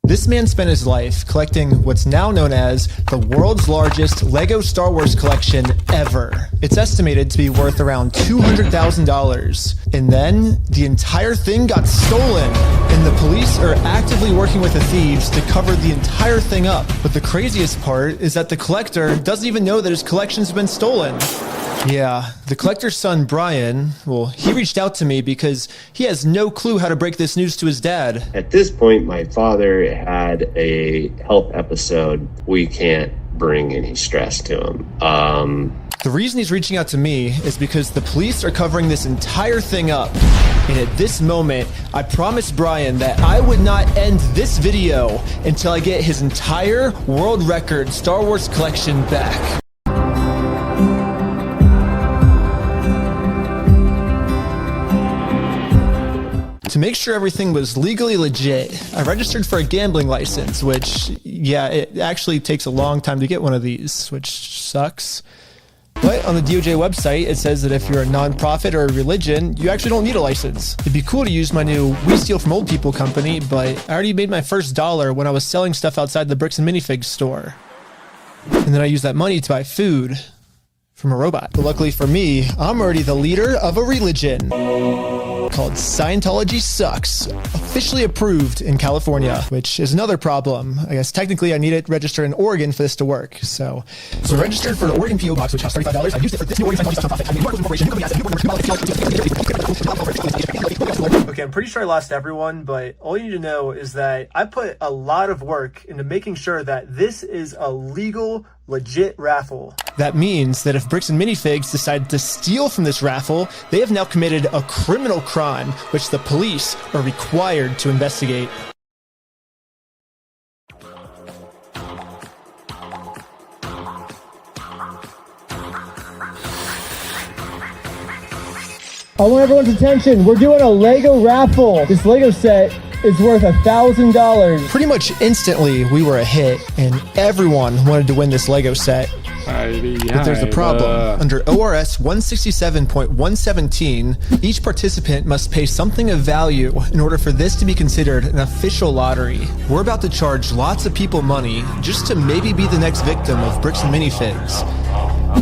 This man spent his life collecting what's now known as the world's largest Lego Star Wars collection ever. It's estimated to be worth around $200,000. And then the entire thing got stolen. And the police are actively working with the thieves to cover the entire thing up. But the craziest part is that the collector doesn't even know that his collection's been stolen. Yeah, the collector's son, Brian, well, he reached out to me because he has no clue how to break this news to his dad. At this point, my father had a health episode. We can't bring any stress to him. The reason he's reaching out to me is because the police are covering this entire thing up. And at this moment, I promised Brian that I would not end this video until I get his entire world record Star Wars collection back. To make sure everything was legally legit, I registered for a gambling license, which, yeah, it actually takes a long time to get one of these, which sucks. But on the DOJ website, it says that if you're a nonprofit or a religion, you actually don't need a license. It'd be cool to use my new We Steal From Old People company, but I already made my first dollar when I was selling stuff outside the Bricks and Minifigs store. And then I used that money to buy food from a robot. But luckily for me, I'm already the leader of a religion called Scientology Sucks, officially approved in California, which is another problem. I guess technically I need it registered in Oregon for this to work. So registered for the Oregon PO box, which costs $35. I used it for this new Oregon Scientology nonprofit. I made work with corporation. Okay, I'm pretty sure I lost everyone, but all you need to know is that I put a lot of work into making sure that this is a legal, legit raffle. That means that if Bricks and Minifigs decide to steal from this raffle, they have now committed a criminal crime, which the police are required to investigate. I want everyone's attention. We're doing a Lego raffle. This Lego set is worth $1,000. Pretty much instantly, we were a hit, and everyone wanted to win this Lego set. But there's a problem. Under ORS 167.117, each participant must pay something of value in order for this to be considered an official lottery. We're about to charge lots of people money just to maybe be the next victim of Bricks and Minifigs.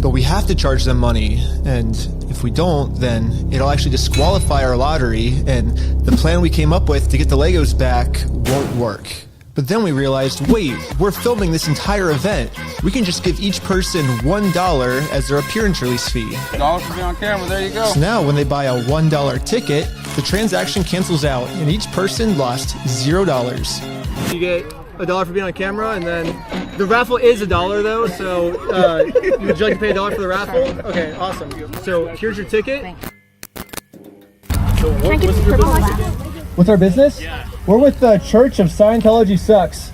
But we have to charge them money, and if we don't, then it'll actually disqualify our lottery, and the plan we came up with to get the Legos back won't work. But then we realized, wait, we're filming this entire event. We can just give each person $1 as their appearance release fee. $1 for being on camera, there you go. So now when they buy a $1 ticket, the transaction cancels out, and each person lost $0. You get $1 for being on camera, and then the raffle is $1 though, so would you like to pay $1 for the raffle? Okay, awesome. So here's your ticket. So what's your business? What's our business? Yeah. We're with the Church of Scientology Sucks.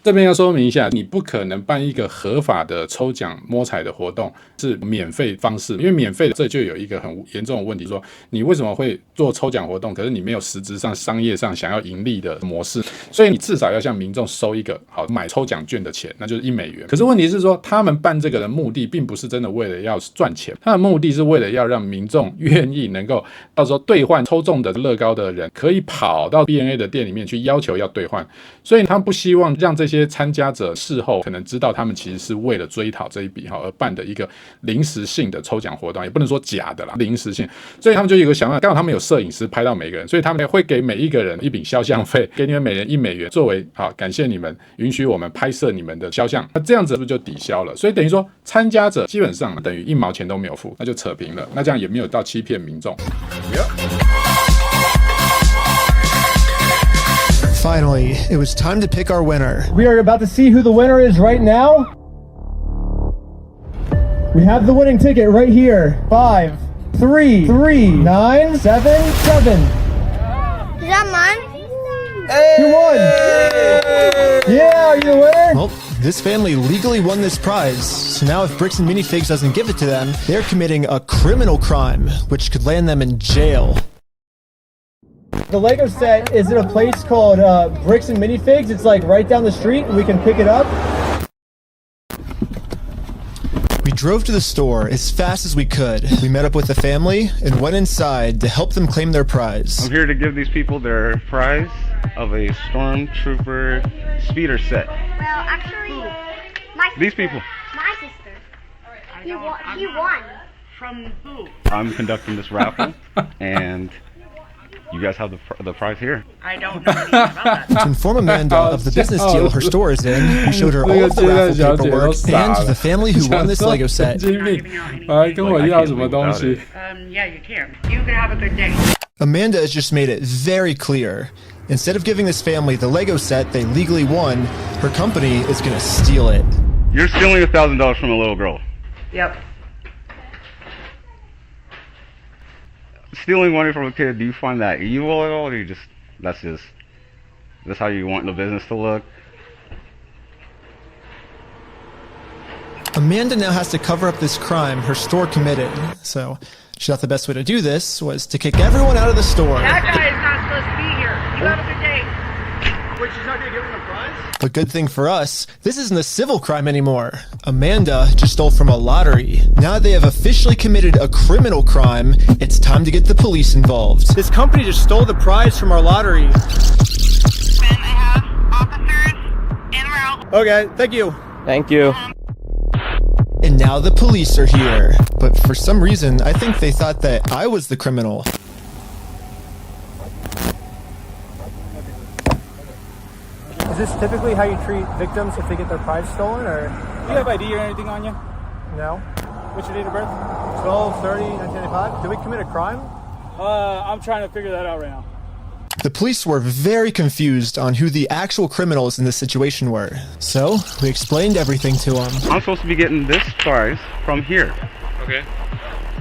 这边要说明一下，你不可能办一个合法的抽奖摸彩的活动是免费方式，因为免费的这就有一个很严重的问题，说你为什么会做抽奖活动，可是你没有实质上商业上想要盈利的模式，所以你至少要向民众收一个好买抽奖券的钱，那就是$1。可是问题是说，他们办这个的目的并不是真的为了要赚钱，他的目的是为了要让民众愿意能够到时候兑换抽中的乐高的人可以跑到 B&M 的店里面去要求要兑换，所以他们不希望让这些参加者事后可能知道他们其实是为了追讨这一笔而办的一个临时性的抽奖活动，也不能说假的啦，临时性，所以他们就有一个想法，刚好他们有摄影师拍到每个人，所以他们会给每一个人一笔肖像费，给你们每人$1作为感谢你们允许我们拍摄你们的肖像，那这样子是不是就抵消了？所以等于说参加者基本上等于1毛钱都没有付，那就扯平了，那这样也没有到欺骗民众。Finally, it was time to pick our winner. We are about to see who the winner is right now. We have the winning ticket right here. 5, 3, 3, 9, 7, 7. Is that mine? You won! Yeah, are you the winner? Well, this family legally won this prize, so now if Bricks and Minifigs doesn't give it to them, they're committing a criminal crime, which could land them in jail. The Lego set is at a place called Bricks and Minifigs. It's like right down the street, and we can pick it up. We drove to the store as fast as we could. We met up with the family and went inside to help them claim their prize. I'm here to give these people their prize. of a stormtrooper speeder set. Well, actually, These people. my sister. He won. From who? I'm conducting this raffle, and you guys have the prize here. I don't know anything about that. To inform Amanda of the business deal her store is in, we showed her all of the raffle paperwork and the family who won this Lego set. 来跟我要什么东西？ Yeah, you can. You can have a good day. Amanda has just made it very clear. Instead of giving this family the Lego set they legally won, her company is going to steal it. You're stealing $1,000 from a little girl. Yep. Stealing money from a kid, do you find that evil at all, or do you just that's how you want the business to look? Amanda now has to cover up this crime her store committed, so she thought the best way to do this was to kick everyone out of the store. That guy is not supposed to be here. You have a good day. Wait, she's not gonna give him the prize? But good thing for us, this isn't a civil crime anymore. Amanda just stole from a lottery. Now that they have officially committed a criminal crime, it's time to get the police involved. This company just stole the prize from our lottery. Ben, I have officers en route. Okay, thank you. Thank you. And now the police are here. But for some reason, I think they thought that I was the criminal. Is this typically how you treat victims if they get their prize stolen, or? Do you have ID or anything on you? No. What's your date of birth? 12/30/1995. Did we commit a crime? I'm trying to figure that out right now. The police were very confused on who the actual criminals in this situation were. So, we explained everything to them. I'm supposed to be getting this prize from here. Okay.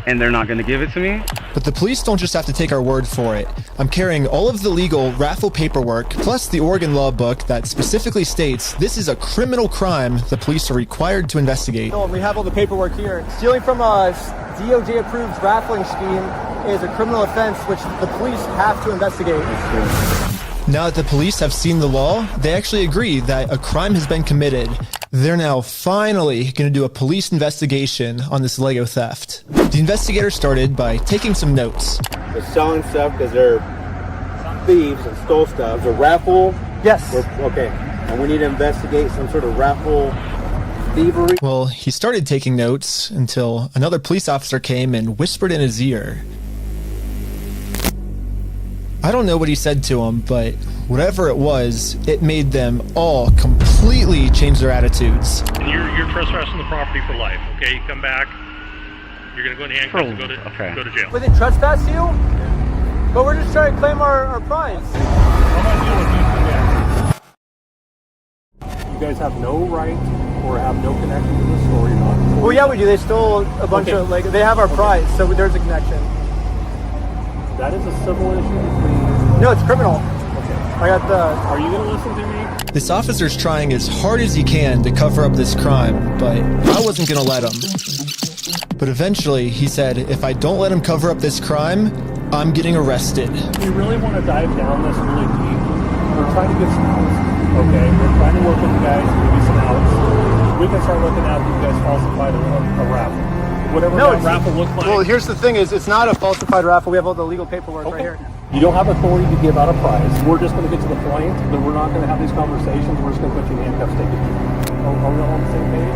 And they're not going to give it to me? But the police don't just have to take our word for it. I'm carrying all of the legal raffle paperwork, plus the Oregon law book that specifically states this is a criminal crime the police are required to investigate. No, we have all the paperwork here. Stealing from a DOJ-approved raffling scheme is a criminal offense which the police have to investigate. Now that the police have seen the law, they actually agree that a crime has been committed. They're now finally going to do a police investigation on this Lego theft. The investigators started by taking some notes. They're selling stuff because they're thieves and stole stuff. It's a raffle? Yes. Okay. And we need to investigate some sort of raffle thievery. Well, he started taking notes until another police officer came and whispered in his ear. I don't know what he said to him, but whatever it was, it made them all completely change their attitudes. And you're trespassing the property for life, okay? You come back, you're going to go in handcuffs and go to jail. We didn't trespass you? But we're just trying to claim our prize. You guys have no right or have no connection to the store. You're not. Well, yeah, we do. They stole a bunch of Lego. They have our prize, so there's a connection. That is a civil issue. No, it's criminal. I got the... Are you going to listen to me? This officer's trying as hard as he can to cover up this crime, but I wasn't going to let him. But eventually, he said, if I don't let him cover up this crime, I'm getting arrested. We really want to dive down this really deep. We're trying to get some outs. Okay, we're trying to work with you guys to give you some outs. We can start looking at you guys falsified a raffle. Whatever that raffle looks like. Well, here's the thing is, it's not a falsified raffle. We have all the legal paperwork right here. You don't have authority to give out a prize. We're just going to get to the point that we're not going to have these conversations. We're just going to put you in handcuffs, take it. Are we all on the same page?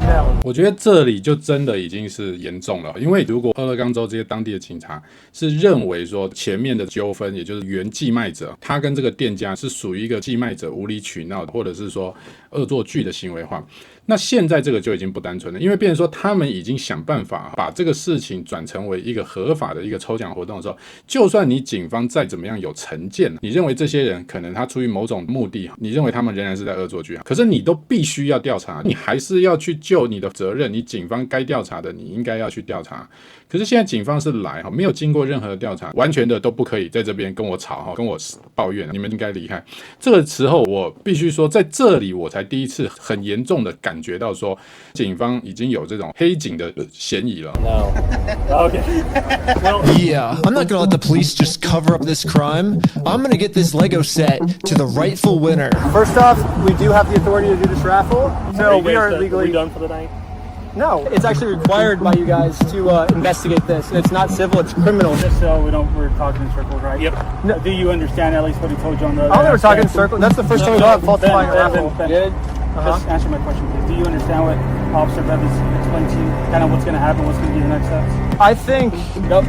No. 我觉得这里就真的已经是严重了，因为如果俄勒冈州这些当地的警察是认为说前面的纠纷，也就是原寄卖者他跟这个店家是属于一个寄卖者无理取闹，或者是说恶作剧的行为的话，那现在这个就已经不单纯了，因为变成说他们已经想办法把这个事情转成为一个合法的一个抽奖活动的时候，就算你警方再怎么样有成见，你认为这些人可能他出于某种目的，你认为他们仍然是在恶作剧，可是你都必须要调查，你还是要去就你的责任，你警方该调查的你应该要去调查。可是现在警方是来没有经过任何的调查，完全的都不可以在这边跟我吵，跟我抱怨，你们应该离开。这个时候我必须说，在这里我才第一次很严重的感觉到说，警方已经有这种黑警的嫌疑了。No. Okay. Well, yeah, I'm not gonna let the police just cover up this crime. I'm gonna get this Lego set to the rightful winner. First off, we do have the authority to do this raffle, so we are legally... Are we done for the night? No, it's actually required by you guys to investigate this. And it's not civil, it's criminal. Just so we're talking in circles, right? Yep. No, do you understand at least what he told you on the... I don't think we're talking in circles. That's the first time we got falsifying a raffle. Good. Just answer my question, please. Do you understand what Officer Bevins explained to you? Kind of what's going to happen, what's going to be the next steps? I think... Nope.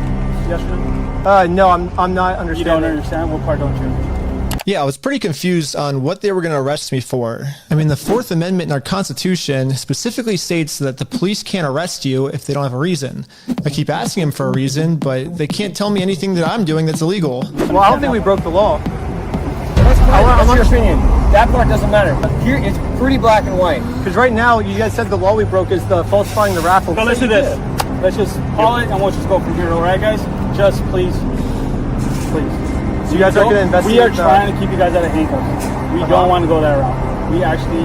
Yes or no? No, I'm not understanding. You don't understand? What part don't you? Yeah, I was pretty confused on what they were going to arrest me for. I mean, the Fourth Amendment in our Constitution specifically states that the police can't arrest you if they don't have a reason. I keep asking them for a reason, but they can't tell me anything that I'm doing that's illegal. Well, I don't think we broke the law. What's your opinion? That part doesn't matter. Here, it's pretty black and white. Because right now, you guys said the law we broke is the falsifying the raffle. So let's do this. Let's just call it and we'll just go from here, all right, guys? Just please. So you guys are going to investigate? We are trying to keep you guys out of handcuffs. We don't want to go that route. We actually,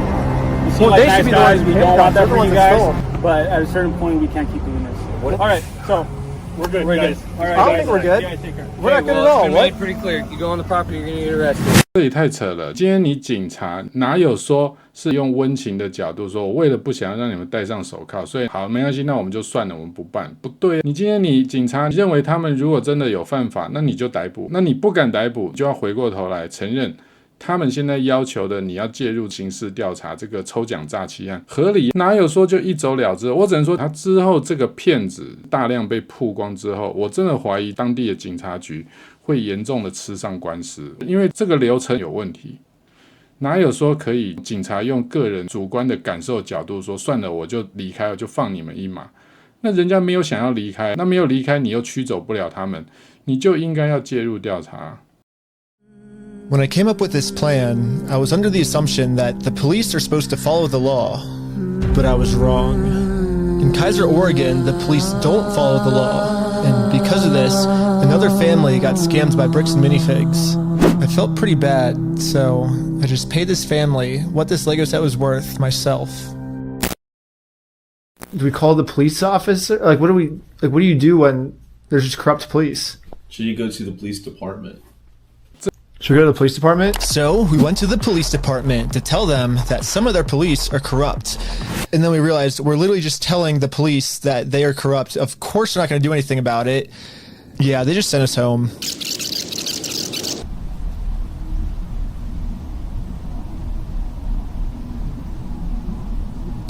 you seem like nice guys. We don't want that for you guys. But at a certain point, we can't keep doing this. All right, so we're good, guys. All right, I don't think we're good. Yeah, take care. We're not good at all. It's been made pretty clear. You go on the property, you're going to get arrested. 这也太扯了！今天你警察哪有说是用温情的角度说，我为了不想要让你们戴上手铐，所以好没关系，那我们就算了，我们不办。不对，你今天你警察认为他们如果真的有犯法，那你就逮捕；那你不敢逮捕，就要回过头来承认他们现在要求的你要介入刑事调查这个抽奖诈欺案合理？哪有说就一走了之？我只能说他之后这个骗子大量被曝光之后，我真的怀疑当地的警察局会严重的吃上官司，因为这个流程有问题。哪有说可以警察用个人主观的感受角度说算了我就离开，我就放你们一马？那人家没有想要离开，那没有离开你又驱走不了他们，你就应该要介入调查。When I came up with this plan, I was under the assumption that the police are supposed to follow the law, but I was wrong. In Kaiser, Oregon, the police don't follow the law, and because of this, another family got scammed by bricks and minifigs. I felt pretty bad, so I just paid this family what this Lego set was worth myself. Do we call the police officer? What do you do when there's just corrupt police? Should you go to the police department? Should we go to the police department? So we went to the police department to tell them that some of their police are corrupt. And then we realized we're literally just telling the police that they are corrupt. Of course they're not going to do anything about it. Yeah, they just sent us home.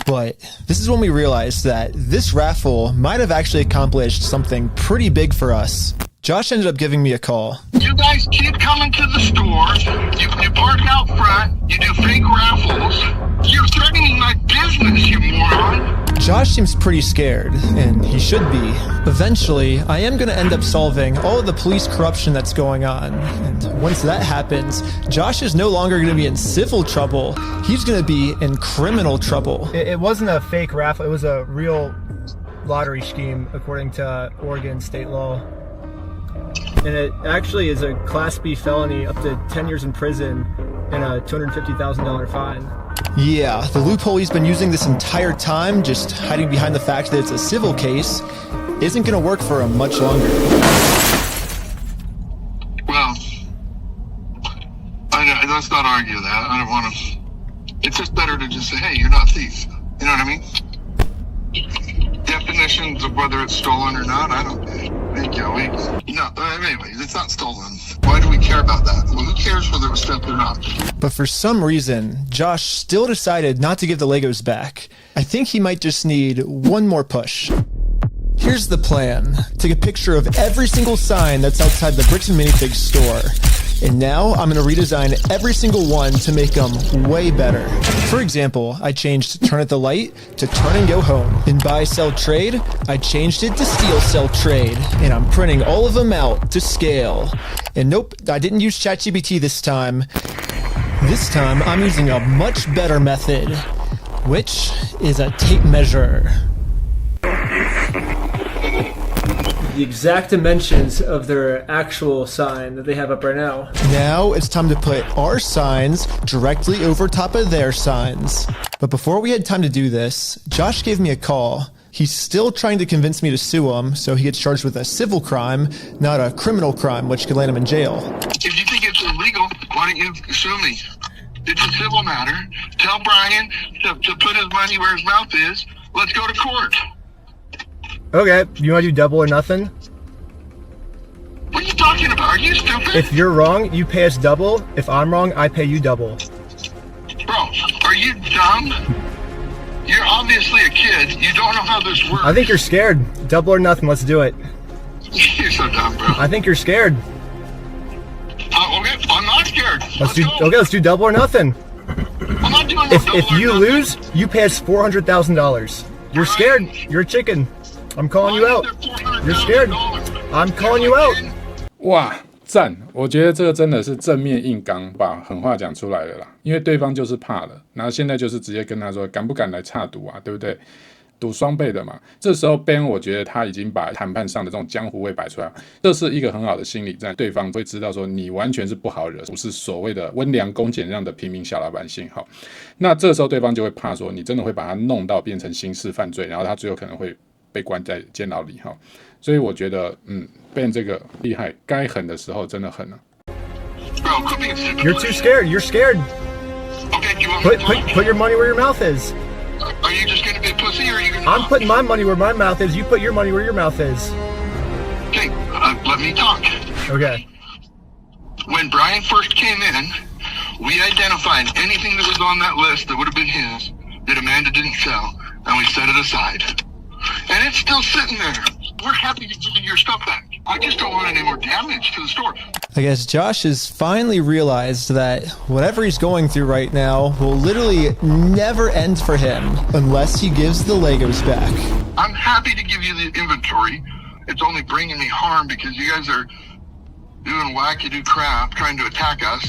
But this is when we realized that this raffle might have actually accomplished something pretty big for us. Josh ended up giving me a call. You guys keep coming to the stores. You park out front. You do fake raffles. You're threatening my business, you moron. Josh seems pretty scared, and he should be. Eventually, I am going to end up solving all of the police corruption that's going on. And once that happens, Josh is no longer going to be in civil trouble. He's going to be in criminal trouble. It wasn't a fake raffle. It was a real lottery scheme, according to Oregon state law. And it actually is a Class B felony up to 10 years in prison and a $250,000 fine. Yeah, the loophole he's been using this entire time, just hiding behind the fact that it's a civil case, isn't going to work for him much longer. Well, let's not argue that. I don't want to... It's just better to just say, hey, you're not a thief. You know what I mean? Definitions of whether it's stolen or not, I don't think, no, anyways, it's not stolen. Why do we care about that? Well, who cares whether it was theft or not? But for some reason, Josh still decided not to give the Legos back. I think he might just need one more push. Here's the plan. Take a picture of every single sign that's outside the Bricks and Minifigs store. And now I'm going to redesign every single one to make them way better. For example, I changed Turn at the Light to Turn and Go Home. In Buy, Sell, Trade, I changed it to Steal, Sell, Trade. And I'm printing all of them out to scale. And nope, I didn't use ChatGPT this time. This time I'm using a much better method, which is a tape measure. The exact dimensions of their actual sign that they have up right now. Now it's time to put our signs directly over top of their signs. But before we had time to do this, Josh gave me a call. He's still trying to convince me to sue him so he gets charged with a civil crime, not a criminal crime, which could land him in jail. If you think it's illegal, why don't you sue me? It's a civil matter. Tell Brian to put his money where his mouth is Let's go to court. Okay, you want to do double or nothing? What are you talking about? Are you stupid? If you're wrong, you pay us double. If I'm wrong, I pay you double. Bro, are you dumb? You're obviously a kid. You don't know how this works. I think you're scared. Double or nothing, let's do it. You're so dumb, bro. I think you're scared. Okay, I'm not scared. Let's do double or nothing. I'm not doing If you lose, you pay us $400,000. You're scared. You're a chicken. I'm calling you out. You're scared. I'm calling you out. 哇，赞！我觉得这个真的是正面硬刚，把狠话讲出来了啦。因为对方就是怕了，然后现在就是直接跟他说，敢不敢来插赌啊？对不对？赌双倍的嘛。这时候 Ben 我觉得他已经把谈判上的这种江湖味摆出来了，这是一个很好的心理战，对方会知道说你完全是不好惹，不是所谓的温良恭俭让的平民小老百姓。好，那这时候对方就会怕说你真的会把他弄到变成刑事犯罪，然后他最后可能会被关在监牢里。哈，所以我觉得Ben 这个厉害，该狠的时候真的狠了。You're too scared. You're scared. Okay, do you want me to Put your money where your mouth is. Are you just gonna be a pussy or are you gonna I'm putting my money where my mouth is. You put your money where your mouth is. Okay, let me talk. Okay. When Brian first came in, we identified anything that was on that list that would have been his that Amanda didn't sell, and we set it aside. And it's still sitting there. We're happy to give you your stuff back. I just don't want any more damage to the store. I guess Josh has finally realized that whatever he's going through right now will literally never end for him unless he gives the Legos back. I'm happy to give you the inventory. It's only bringing me harm because you guys are doing wackadoo crap trying to attack us.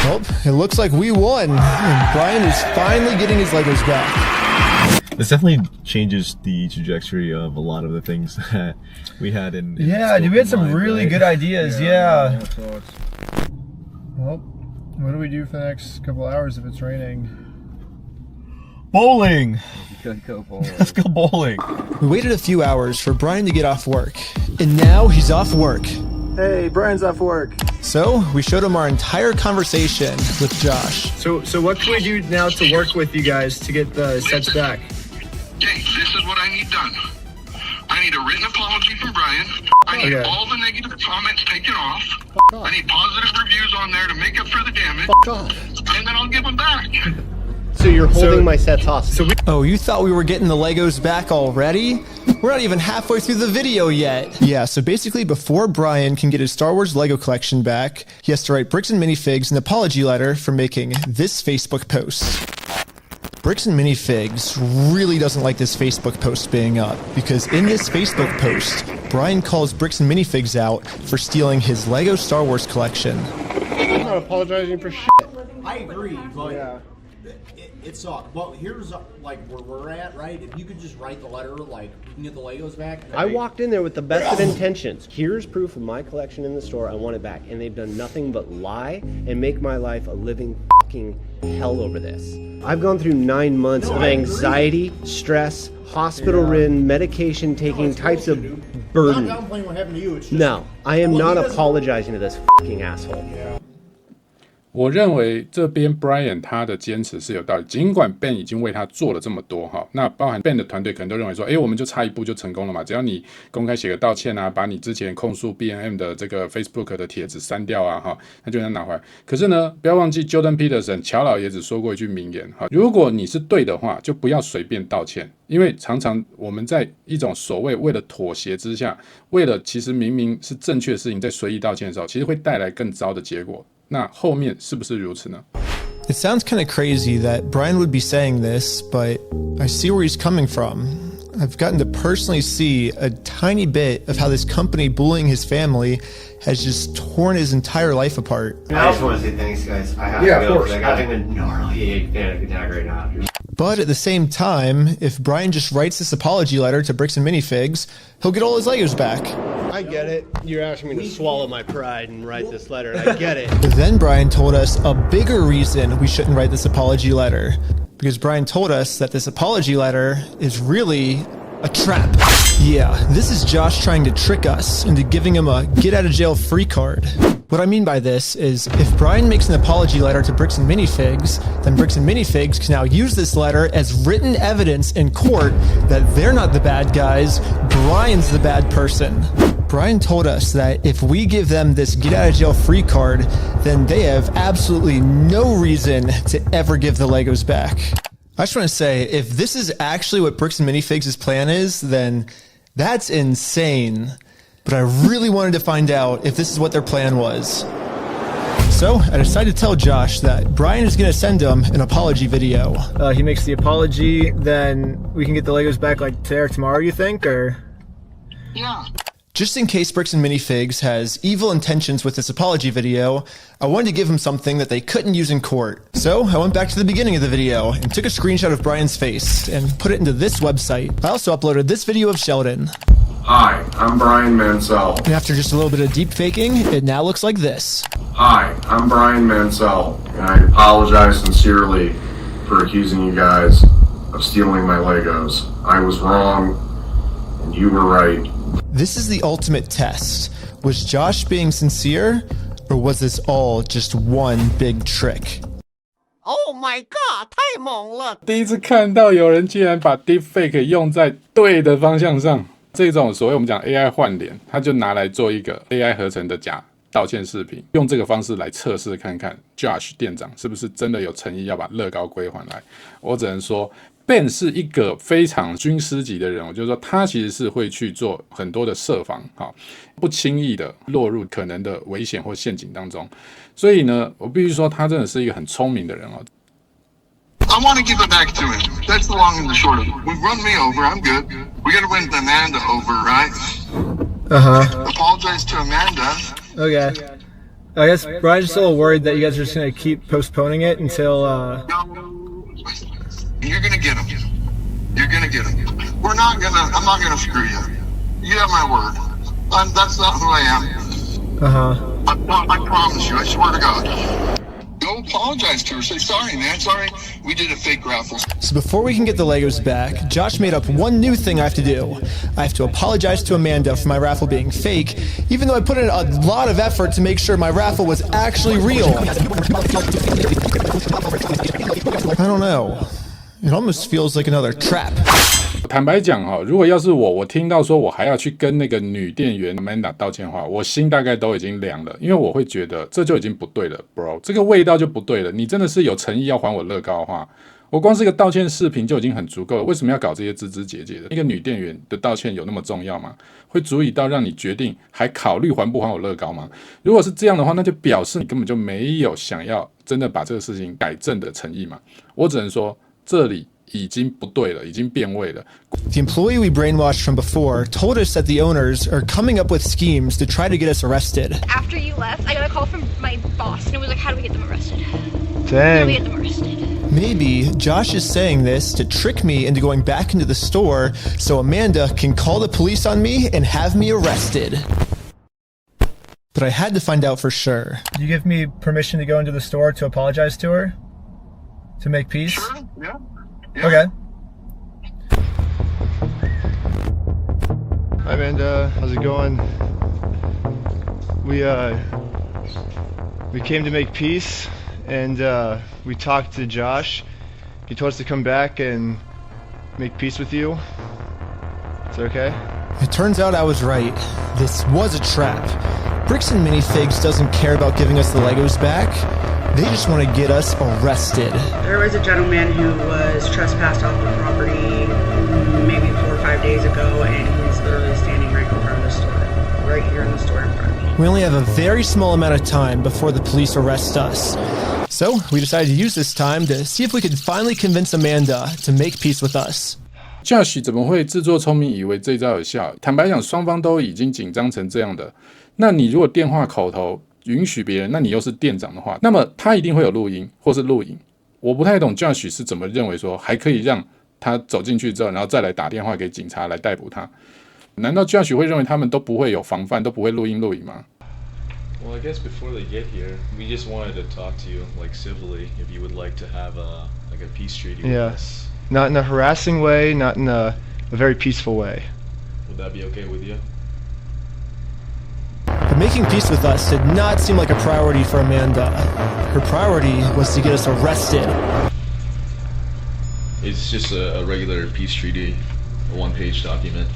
Well, it looks like we won. And Brian is finally getting his Legos back. This definitely changes the trajectory of a lot of the things that we had in yeah, dude, we had some really good ideas. Yeah. Well, what do we do for the next couple hours if it's raining? Bowling. Go bowling. Let's go bowling. We waited a few hours for Brian to get off work, and now he's off work. Hey, Brian's off work. So we showed him our entire conversation with Josh. So what can we do now to work with you guys to get the sets back? Okay, this is what I need done. I need a written apology from Brian. I need all the negative comments taken off. I need positive reviews on there to make up for the damage. And then I'll give them back. So you're holding my sets hostage. Oh, you thought we were getting the Legos back already? We're not even halfway through the video yet. Yeah, so basically before Brian can get his Star Wars Lego collection back, he has to write Bricks and Minifigs an apology letter for making this Facebook post. Bricks and Minifigs really doesn't like this Facebook post being up, because in this Facebook post, Brian calls Bricks and Minifigs out for stealing his Lego Star Wars collection. I'm not apologizing for shit. I agree, but it's well, here's like where we're at, right? If you could just write the letter, like we can get the Legos back. I walked in there with the best of intentions. Here's proof of my collection in the store. I want it back, and they've done nothing but lie and make my life a living fucking hell over this. I've gone through 9 months of anxiety, stress, hospital-ridden, medication-taking types of burden. Not downplaying what happened to you. It's just, No, I am not apologizing to this fucking asshole. 我认为这边 Brian 他的坚持是有道理，尽管 Ben 已经为他做了这么多哈，那包含 Ben 的团队可能都认为说，我们就差一步就成功了嘛，只要你公开写个道歉啊，把你之前控诉 B&M 的这个 Facebook 的帖子删掉啊，哈，那就能拿回来。可是呢，不要忘记 Jordan Peterson 乔老爷子说过一句名言哈，如果你是对的话，就不要随便道歉，因为常常我们在一种所谓为了妥协之下，为了其实明明是正确的事情在随意道歉的时候，其实会带来更糟的结果。那后面是不是如此呢？ It sounds kind of crazy that Brian would be saying this, but I see where he's coming from. I've gotten to personally see a tiny bit of how this company bullying his family has just torn his entire life apart. I just want to say thanks, guys. I have to go because I got a gnarly panic attack right now. But at the same time, if Brian just writes this apology letter to Bricks and Minifigs, he'll get all his Legos back. I get it. You're asking me to swallow my pride and write this letter, and I get it. But then Brian told us a bigger reason we shouldn't write this apology letter. Because Brian told us that this apology letter is really A trap. Yeah, this is Josh trying to trick us into giving him a get-out-of-jail-free card. What I mean by this is, if Brian makes an apology letter to Bricks and Minifigs, then Bricks and Minifigs can now use this letter as written evidence in court that they're not the bad guys, Brian's the bad person. Brian told us that if we give them this get-out-of-jail-free card, then they have absolutely no reason to ever give the Legos back. I just want to say, if this is actually what Bricks and Minifigs' plan is, then that's insane. But I really wanted to find out if this is what their plan was. So I decided to tell Josh that Brian is going to send him an apology video. He makes the apology, then we can get the Legos back like today or tomorrow, you think, or? Yeah. Just in case Bricks and Minifigs has evil intentions with this apology video, I wanted to give him something that they couldn't use in court. So I went back to the beginning of the video and took a screenshot of Brian's face and put it into this website. I also uploaded this video of Sheldon. Hi, I'm Brian Mansell. And after just a little bit of deep faking, it now looks like this. Hi, I'm Brian Mansell, and I apologize sincerely for accusing you guys of stealing my Legos. I was wrong, and you were right. This is the ultimate test. Was Josh being sincere, or was this all just one big trick? Oh my god, 太猛了！第一次看到有人竟然把 DeepFake 用在对的方向上，这种所谓我们讲 AI 换脸，他就拿来做一个 AI 合成的假道歉视频，用这个方式来测试看看 Josh 店长是不是真的有诚意要把乐高归还来。我只能说 Ben 是一个非常军师级的人物，就是说他其实是会去做很多的设防，不轻易的落入可能的危险或陷阱当中。所以呢，我必须说他真的是一个很聪明的人哦。I want to give it back to him. That's the long and the short of it. We've run me over. I'm good. We got to win Amanda over, right? Apologize to Amanda. Okay. I guess Brian's just a little worried that you guys are just going to keep postponing it until, You're gonna get him. You're gonna get him. I'm not gonna screw you. You have my word. That's not who I am. I promise you, I swear to God. Go apologize to her. Say, sorry, man. Sorry. We did a fake raffle. So before we can get the Legos back, Josh made up one new thing I have to do. I have to apologize to Amanda for my raffle being fake, even though I put in a lot of effort to make sure my raffle was actually real. I don't know. It almost feels like another trap. 坦白讲如果要是我听到说我还要去跟那个女店员 Amanda 道歉的话，我心大概都已经凉了，因为我会觉得这就已经不对了 ，bro， 这个味道就不对了。你真的是有诚意要还我乐高的话，我光是一个道歉视频就已经很足够了，为什么要搞这些枝枝节节的？一个女店员的道歉有那么重要吗？会足以到让你决定还考虑还不还我乐高吗？如果是这样的话，那就表示你根本就没有想要真的把这个事情改正的诚意嘛。我只能说，这里已经不对了，已经变味了。The employee we brainwashed from before told us that the owners are coming up with schemes to try to get us arrested. After you left, I got a call from my boss, and it was like, how do we get them arrested? Dang. How do we get them arrested? Maybe Josh is saying this to trick me into going back into the store so Amanda can call the police on me and have me arrested. But I had to find out for sure. Do you give me permission to go into the store to apologize to her? To make peace? Sure, yeah. Okay. Hi Amanda, how's it going? We came to make peace, and we talked to Josh. He told us to come back and make peace with you. Is that okay? It turns out I was right. This was a trap. Bricks and Minifigs doesn't care about giving us the Legos back. They just want to get us arrested. There was a gentleman who was trespassed off the property maybe 4 or 5 days ago, and he's literally standing right in front of the store, right here in the store in front of me. We only have a very small amount of time before the police arrest us. So we decided to use this time to see if we could finally convince Amanda to make peace with us. Josh 怎么会自作聪明以为这招有效？坦白讲，双方都已经紧张成这样的，那你如果电话口头允许别人，那你又是店长的话，那么他一定会有录音或是录影。我不太懂 Josh 是怎么认为说还可以让他走进去之后，然后再来打电话给警察来逮捕他。难道 Josh 会认为他们都不会有防范，都不会录音录影吗？ Well, I guess before they get here, we just wanted to talk to you, like civilly, if you would like to have a peace treaty with us. Not in a harassing way, not in a a very peaceful way. Would that be okay with you? But making peace with us did not seem like a priority for Amanda. Her priority was to get us arrested. It's just a regular peace treaty, a one-page document.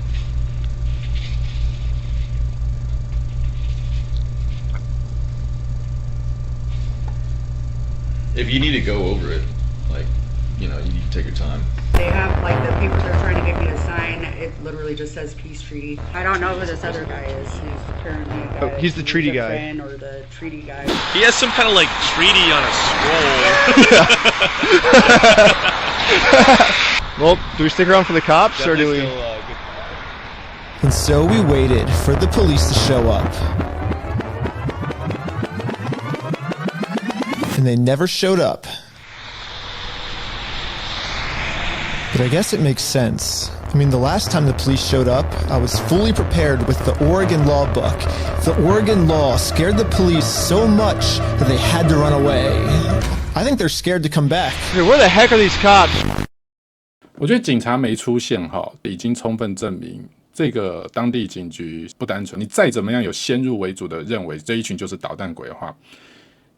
If you need to go over it, like, you know, you need to take your time. They have, like, the papers they're trying to get me to sign, it literally just says peace treaty. I don't know who this other guy is. He's apparently a guy. He's the treaty guy. Or the treaty guy. He has some kind of like treaty on a scroll. Well, do we stick around for the cops or do we? And so we waited for the police to show up. And they never showed up. But I guess it makes sense. I mean, the last time the police showed up, I was fully prepared with the Oregon law book. The Oregon law scared the police so much that they had to run away. I think they're scared to come back. Dude, where the heck are these cops? 我觉得警察没出现已经充分证明这个当地警局不单纯。你再怎么样有先入为主的认为这一群就是捣蛋鬼的话，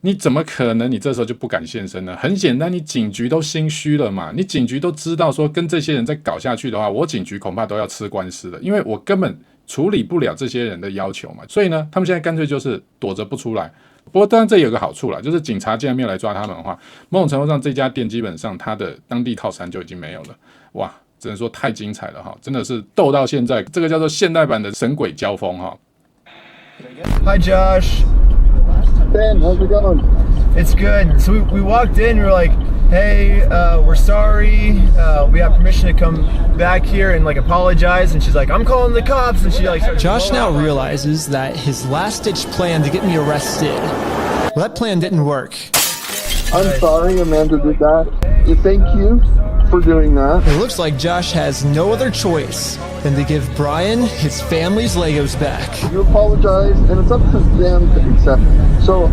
你怎么可能你这时候就不敢现身呢？很简单，你警局都心虚了嘛，你警局都知道说跟这些人再搞下去的话，我警局恐怕都要吃官司了，因为我根本处理不了这些人的要求嘛。所以呢，他们现在干脆就是躲着不出来。不过当然这有个好处啦，就是警察既然没有来抓他们的话，某种程度上这家店基本上它的当地靠山就已经没有了。哇，只能说太精彩了哈，真的是斗到现在，这个叫做现代版的神鬼交锋哈。Hi, Josh. Ben, how's it going? It's good. So we walked in, we were like, hey, we're sorry. We have permission to come back here and like apologize. And she's like, I'm calling the cops. And she like starts Josh now realizes that his last-ditch plan to get me arrested, well, that plan didn't work. I'm sorry Amanda did that. Thank you for doing that. It looks like Josh has no other choice than to give Brian his family's Legos back. You apologize, and it's up to them to accept. So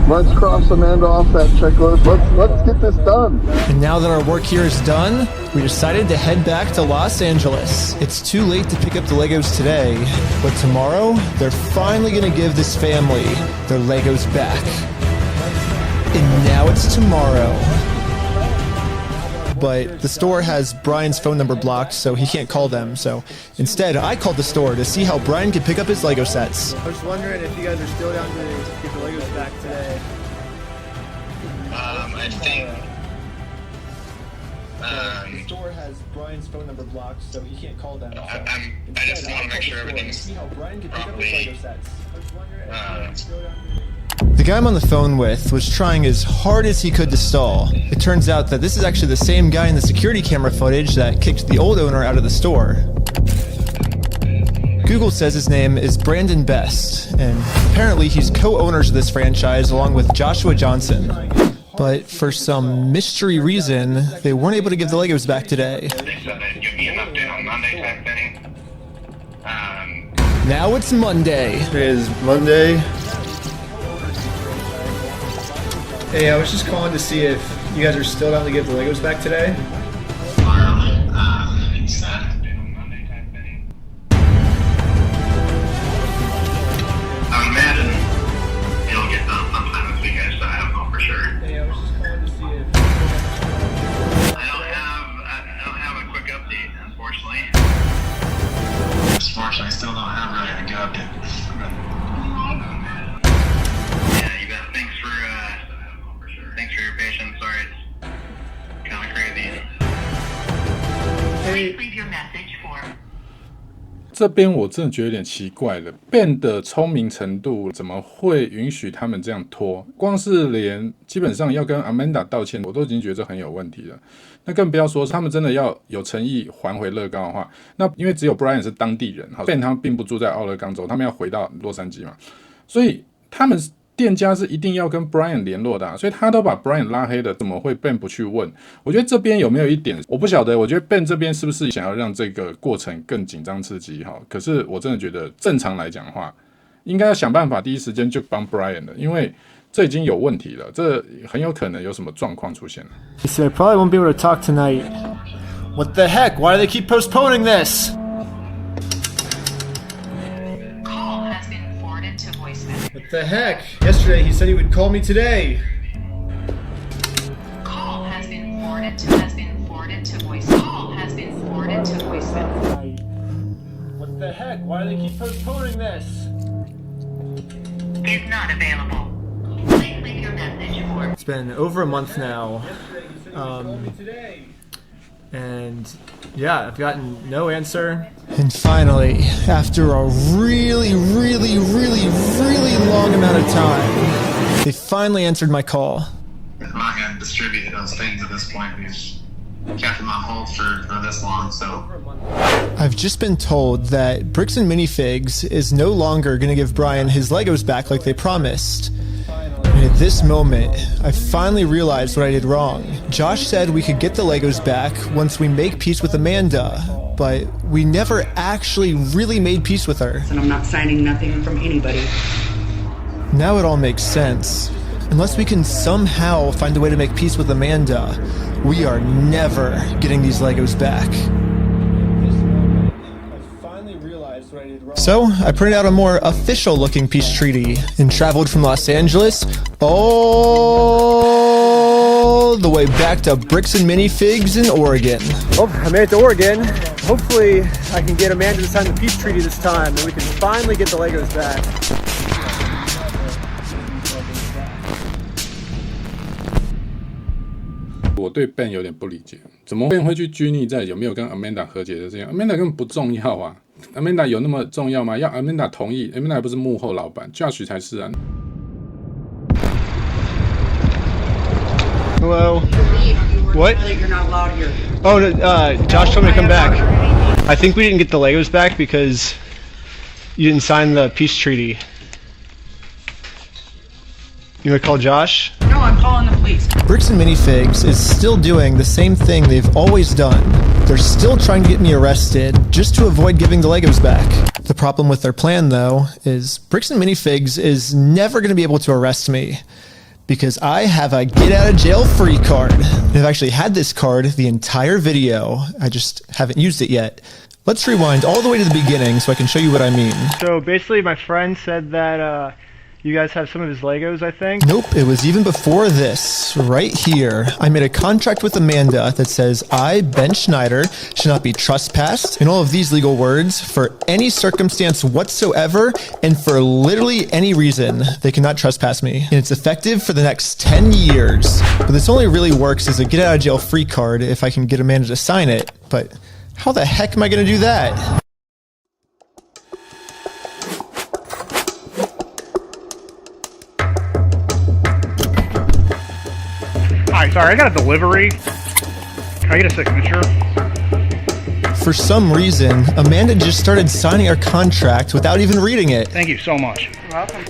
let's cross Amanda off that checklist. Let's get this done. And now that our work here is done, we decided to head back to Los Angeles. It's too late to pick up the Legos today, but tomorrow they're finally going to give this family their Legos back. And now it's tomorrow. But the store has Brian's phone number blocked, so he can't call them. So instead, I called the store to see how Brian could pick up his Lego sets. I was wondering if you guys are still down to get the Legos back today. I think. The store has Brian's phone number blocked, so he can't call them. So I just want to make sure everything's see how Brian could pick up his Lego sets. I was wondering if you guys are still down to The guy I'm on the phone with was trying as hard as he could to stall. It turns out that this is actually the same guy in the security camera footage that kicked the old owner out of the store. Google says his name is Brandon Best, and apparently he's co-owners of this franchise along with Joshua Johnson. But for some mystery reason, they weren't able to give the Legos back today. Now it's Monday. It is Monday. Hey, I was just calling to see if you guys are still down to give the Legos back today. I imagine it'll get done sometime this weekend, so I don't know for sure. Hey, I was just calling to see if I don't have a quick update, unfortunately. Unfortunately, I still don't have really a good update. Yeah, you bet. Thanks for your patience. Sorry, it's kind of crazy. Hey. Leave your message for. 这边我真的觉得有点奇怪了 ，Ben 的聪明程度怎么会允许他们这样拖？光是连基本上要跟 Amanda 道歉，我都已经觉得这很有问题了。那更不要说他们真的要有诚意还回乐高的话，那因为只有 Brian 是当地人 ，Ben 他们并不住在奥勒冈州，他们要回到洛杉矶嘛，所以他们店家是一定要跟 Brian 联络的所以他都把 Brian 拉黑了，怎么会 Ben 不去问？我觉得这边有没有一点我不晓得，我觉得 Ben 这边是不是想要让这个过程更紧张刺激可是我真的觉得正常来讲的话，应该要想办法第一时间就帮 Brian 了，因为这已经有问题了，这很有可能有什么状况出现了。He said I probably won't be able to talk tonight. What the heck? Why do they keep postponing this? Call has been forwarded to voicemail. What the heck? Yesterday he said he would call me today. Call has been forwarded to voicemail. Call has been forwarded to voicemail. What the heck? Why do they keep postponing this? Is not available. Please leave your message for. It's been over a month now. And yeah, I've gotten no answer. And finally, after a really long amount of time, they finally answered my call. I'm not going to distribute those things at this point because I kept them on hold for this long, so. I've just been told that Bricks and Minifigs is no longer going to give Brian his Legos back like they promised. And at this moment, I finally realized what I did wrong. Josh said we could get the Legos back once we make peace with Amanda, but we never actually really made peace with her. And I'm not signing nothing from anybody. Now it all makes sense. Unless we can somehow find a way to make peace with Amanda, we are never getting these Legos back. So, I printed out a more official-looking peace treaty and traveled from Los Angeles all the way back to Bricks and Minifigs in Oregon. Oh, I made it to Oregon. Hopefully, I can get Amanda to sign the peace treaty this time, and we can finally get the Legos back.我对 Ben 有点不理解，怎么 Ben 会去拘泥在有没有跟 Amanda 和解的这样 ？Amanda 根本不重要啊 ！Amanda 有那么重要吗？要 Amanda 同意 ，Amanda 还不是幕后老板 ，Josh 才是啊。Hello. What? You're not allowed here. Oh, no, Josh told me to come back. I think we didn't get the Legos back because you didn't sign the peace treaty. You want to call Josh? No, I'm calling the police. Bricks and Minifigs is still doing the same thing they've always done. They're still trying to get me arrested just to avoid giving the Legos back. The problem with their plan, though, is Bricks and Minifigs is never going to be able to arrest me because I have a get-out-of-jail-free card. And I've actually had this card the entire video. I just haven't used it yet. Let's rewind all the way to the beginning so I can show you what I mean. So basically my friend said that you guys have some of his Legos, I think? Nope, it was even before this, right here. I made a contract with Amanda that says I, Ben Schneider, should not be trespassed, and all of these legal words, for any circumstance whatsoever, and for literally any reason, they cannot trespass me. And it's effective for the next 10 years. But this only really works as a get-out-of-jail-free card if I can get Amanda to sign it. But how the heck am I going to do that? Hi, sorry, I got a delivery. Can I get a signature? For some reason, Amanda just started signing our contract without even reading it. Thank you so much.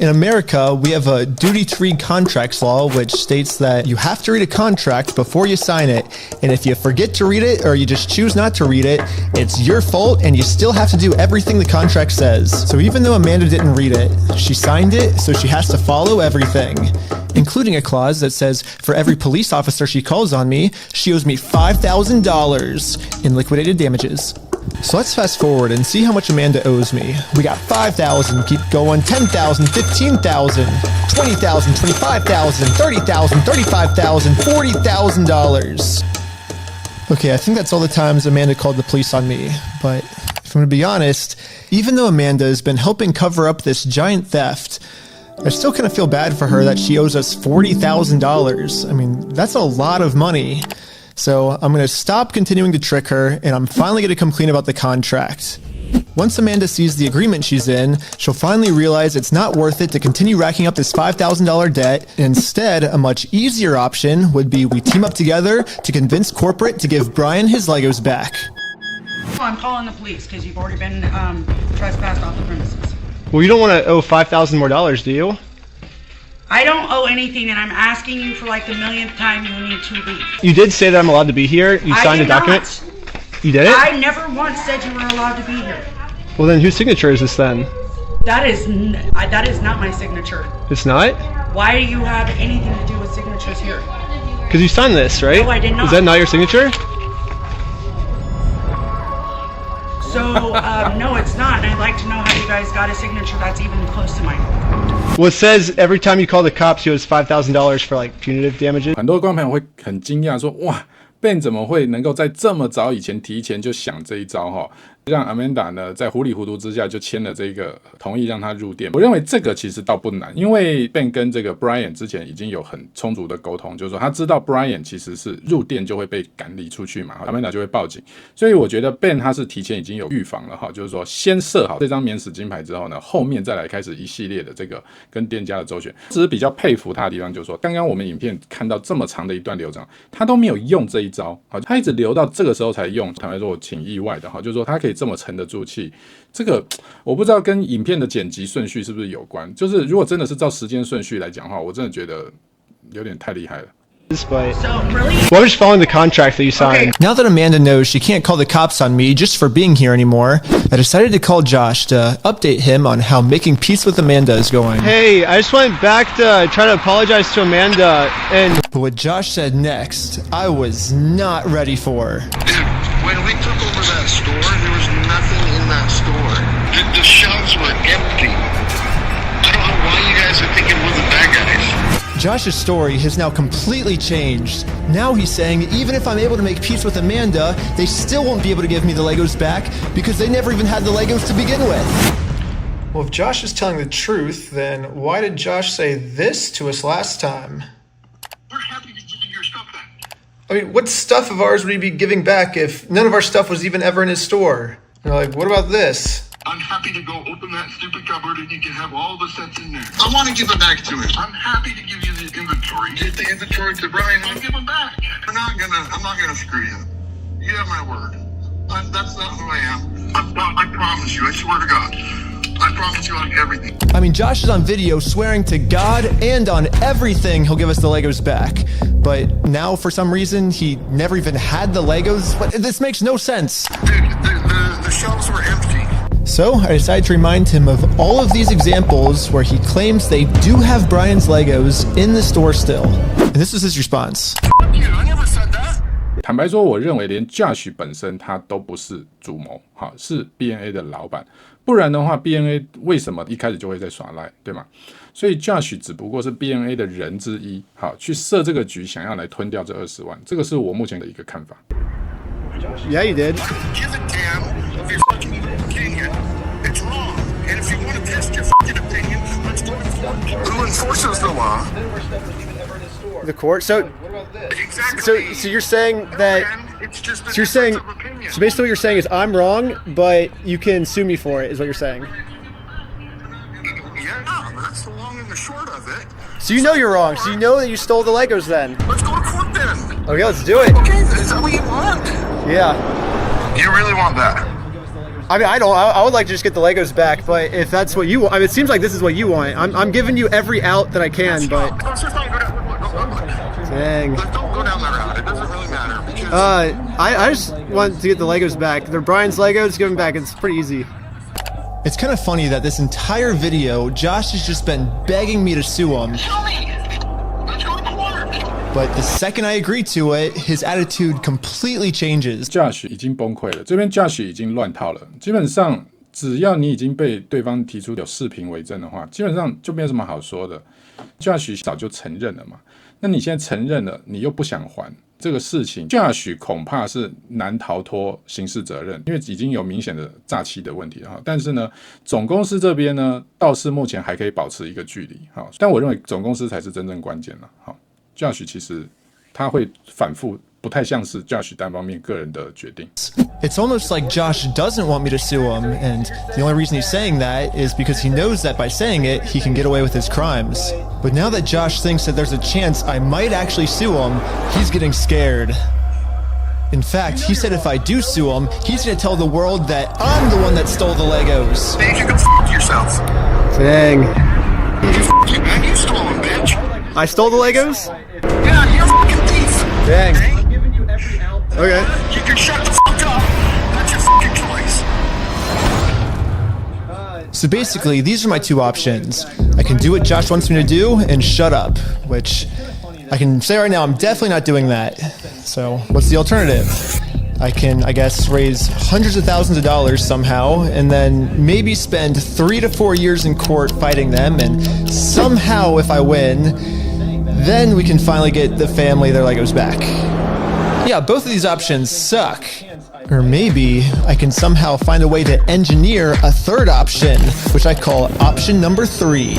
In America, we have a duty-to-read contracts law, which states that you have to read a contract before you sign it. And if you forget to read it or you just choose not to read it, it's your fault and you still have to do everything the contract says. So even though Amanda didn't read it, she signed it, so she has to follow everything, including a clause that says for every police officer she calls on me, she owes me $5,000 in liquidated damages. So let's fast forward and see how much Amanda owes me. We got $5,000, keep going, $10,000, $15,000, $20,000, $25,000, $30,000, $35,000, $40,000. Okay, I think that's all the times Amanda called the police on me, but if I'm gonna be honest, even though Amanda has been helping cover up this giant theft, I still kind of feel bad for her that she owes us $40,000. I mean, that's a lot of money. So I'm going to stop continuing to trick her, and I'm finally going to come clean about the contract. Once Amanda sees the agreement she's in, she'll finally realize it's not worth it to continue racking up this $5,000 debt. Instead, a much easier option would be we team up together to convince corporate to give Brian his Legos back. Well, I'm calling the police because you've already been trespassed off the premises. Well, you don't want to owe $5,000 more, do you? I don't owe anything, and I'm asking you for like the millionth time you need to leave. You did say that I'm allowed to be here. You signed a document. You did it? I never once said you were allowed to be here. Well, then whose signature is this then? That is not my signature. It's not? Why do you have anything to do with signatures here? Because you signed this, right? No, I did not. Is that not your signature? So, no, it's not. And I'd like to know how you guys got a signature that's even close to mine. Well, it says every time you call the cops, you owe us $5,000 for like punitive damages. 很多观众朋友会很惊讶说，哇 Ben 怎么会能够在这么早以前提前就想这一招哈，让 Amanda 呢在糊里糊涂之下就签了这个同意让他入店。我认为这个其实倒不难，因为 Ben 跟这个 Brian 之前已经有很充足的沟通，就是说他知道 Brian 其实是入店就会被赶离出去嘛 ，Amanda 就会报警，所以我觉得 Ben 他是提前已经有预防了哈，就是说先设好这张免死金牌之后呢，后面再来开始一系列的这个跟店家的周旋。只是比较佩服他的地方就是说，刚刚我们影片看到这么长的一段流程，他都没有用这一招，他一直留到这个时候才用。坦白说，我挺意外的哈，就是说他可以这么沉得住气。这个我不知道跟影片的剪辑顺序是不是有关。就是如果真的是照时间顺序来讲的话，我真的觉得有点太厉害了。 But well, I'm just following the contract that you signed. Now that Amanda knows she can't call the cops on me just for being here anymore, I decided to call Josh to update him on how making peace with Amanda is going. Hey, I just went back to try to apologize to Amanda, and but what Josh said next, I was not ready for. Dude, when we took over that store, there was nothing in that store. The shelves were empty. I don't know why you guys are thinking we're the bad guys. Josh's story has now completely changed. Now he's saying even if I'm able to make peace with Amanda, they still won't be able to give me the Legos back because they never even had the Legos to begin with. Well, if Josh is telling the truth, then why did Josh say this to us last time? We're happy to give you your stuff back. I mean, what stuff of ours would he be giving back if none of our stuff was even ever in his store? You're like, what about this? I'm happy to go open that stupid cupboard and you can have all the sets in there. I want to give it back to him. I'm happy to give you the inventory. Get the inventory to Brian. I'll give him back. I'm not gonna screw you. You have my word. That's not who I am. I promise you. I swear to God. I promise you on everything. I mean, Josh is on video swearing to God and on everything he'll give us the Legos back. But now, for some reason, he never even had the Legos. But this makes no sense. Dude, the shelves were empty. So I decided to remind him of all of these examples where he claims they do have Brian's Legos in the store still. And this was his response. Fuck you, I never said that. 坦白说，我认为连 Josh 本身他都不是主谋，好，是 B&A 的老板。不然的话 ，B&A 为什么一开始就会在耍赖，对吗？所以 Josh 只不过是 B&A 的人之一，好，去设这个局，想要来吞掉这20万，这个是我目前的一个看法。Yeah, you did. Give a damn of your fucking opinion. It's wrong. And if you want to test your fucking opinion, let's go to court. Who enforces the law? The court. So, Exactly. so you're saying that. It's just a So you're saying. difference of opinion. So basically, what you're saying is I'm wrong, but you can sue me for it. Is what you're saying. Yeah, that's the long and the short of it. So you know you're wrong. So you know that you stole the Legos then. Let's go to court then. Okay, let's do it. Okay, is that what you want? Yeah. You really want that? I mean, I don't. I would like to just get the Legos back, but if that's what you want, I mean, it seems like this is what you want. I'm giving you every out that I can, but. Let's just not go down. Dang. Don't go down that route. It doesn't really matter. Because I just want to get the Legos back. They're Brian's Legos. Give them back. It's pretty easy. It's kind of funny that this entire video, Josh has just been begging me to sue him. let's go to court. But the second I agree to it, his attitude completely changes. Josh 已经崩溃了，这边 Josh 已经乱套了。基本上，只要你已经被对方提出有视频为证的话，基本上就没有什么好说的。Josh 早就承认了嘛，那你现在承认了，你又不想还这个事情 ，Josh 恐怕是难逃脱刑事责任，因为已经有明显的诈欺的问题哈。但是呢，总公司这边呢，倒是目前还可以保持一个距离哈。但我认为总公司才是真正关键了哈。Josh 其实他会反复，不太像是 Josh 单方面个人的决定。It's almost like Josh doesn't want me to sue him, and the only reason he's saying that is because he knows that by saying it, he can get away with his crimes. But now that Josh thinks that there's a chance I might actually sue him, he's getting scared. In fact, he said if I do sue him, he's gonna tell the world that I'm the one that stole the Legos. Dave, you can f*** yourself. Dang. You, man, you stole them, bitch. I stole the Legos? Yeah, you're a fucking thief. Dang. I'm giving you every out. Okay. You can shut the fuck up. That's your fucking choice. So basically, these are my two options. I can do what Josh wants me to do and shut up, which I can say right now, I'm definitely not doing that. So what's the alternative? I can, I guess, raise hundreds of thousands of dollars somehow, and then maybe spend 3 to 4 years in court fighting them, and somehow if I win, then we can finally get the family their Legos back. Yeah, both of these options suck. Or maybe I can somehow find a way to engineer a third option, which I call option number 3,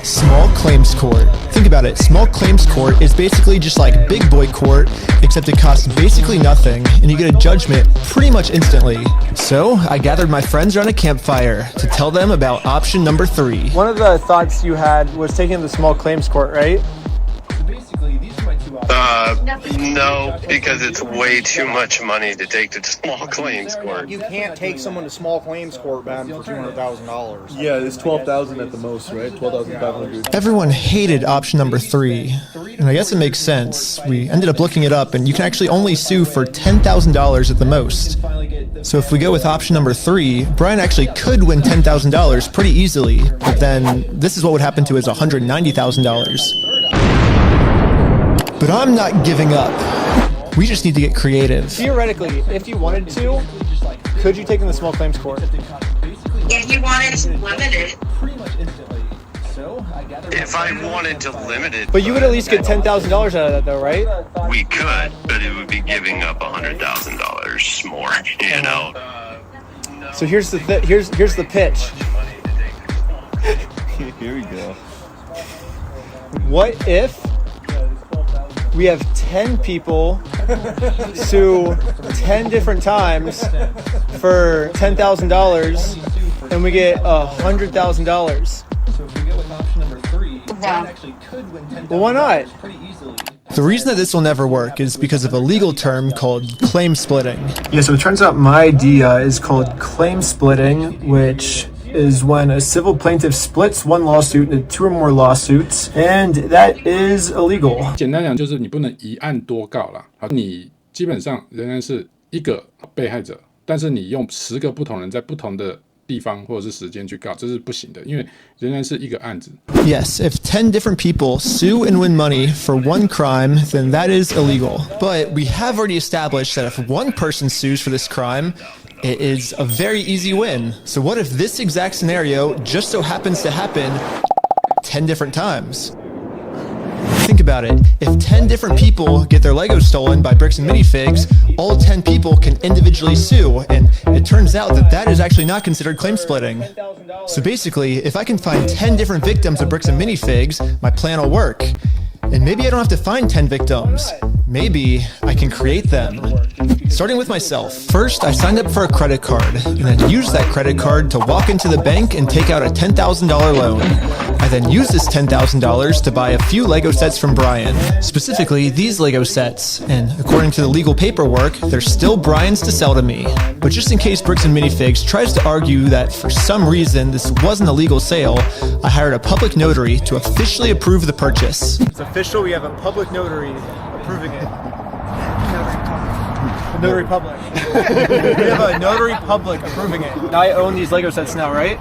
small claims court. Think about it, small claims court is basically just like big boy court, except it costs basically nothing, and you get a judgment pretty much instantly. So I gathered my friends around a campfire to tell them about option number 3. One of the thoughts you had was taking the small claims court, right? No, because it's way too much money to take to small claims court. You can't take someone to small claims court, man, for $200,000. Yeah, it's $12,000 at the most, right? $12,500. Everyone hated option number 3, and I guess it makes sense. We ended up looking it up, and you can actually only sue for $10,000 at the most. So if we go with option number 3, Brian actually could win $10,000 pretty easily, but then this is what would happen to his $190,000. But I'm not giving up. We just need to get creative. Theoretically, if you wanted to, could you take them to small claims court? If you wanted to limit it. If I wanted to limit it. But you would at least get $10,000 out of that though, right? We could, but it would be giving up $100,000 more, you know? So here's the here's the pitch. Here we go. What if we have 10 people sue 10 different times for $10,000 and we get $100,000? So if we go with option number 3, Brian actually could win $10,000 well, why not? pretty easily. The reason that this will never work is because of a legal term called claim splitting. Yeah, so it turns out my idea is called claim splitting, which is when a civil plaintiff splits one lawsuit into 2 or more lawsuits, and that is illegal. 简单讲就是你不能一案多告啦，你基本上仍然是一个被害者，但是你用10个不同人在不同的地方或者是时间去告，这是不行的，因为仍然是一个案子。Yes, if 10 different people sue and win money for one crime, then that is illegal. But we have already established that if one person sues for this crime, it is a very easy win. So what if this exact scenario just so happens to happen 10 different times? Think about it. If 10 different people get their Legos stolen by Bricks and Minifigs, all 10 people can individually sue, and it turns out that that is actually not considered claim splitting. So basically, if I can find 10 different victims of Bricks and Minifigs, my plan will work. And maybe I don't have to find 10 victims. Maybe I can create them. Starting with myself. First, I signed up for a credit card, and then used that credit card to walk into the bank and take out a $10,000 loan. I then used this $10,000 to buy a few Lego sets from Brian. Specifically, these Lego sets, and according to the legal paperwork, they're still Brian's to sell to me. But just in case Bricks and Minifigs tries to argue that for some reason this wasn't a legal sale, I hired a public notary to officially approve the purchase. It's official, we have a public notary approving it. Notary public. We have a notary public approving it. I own these Lego sets now, right?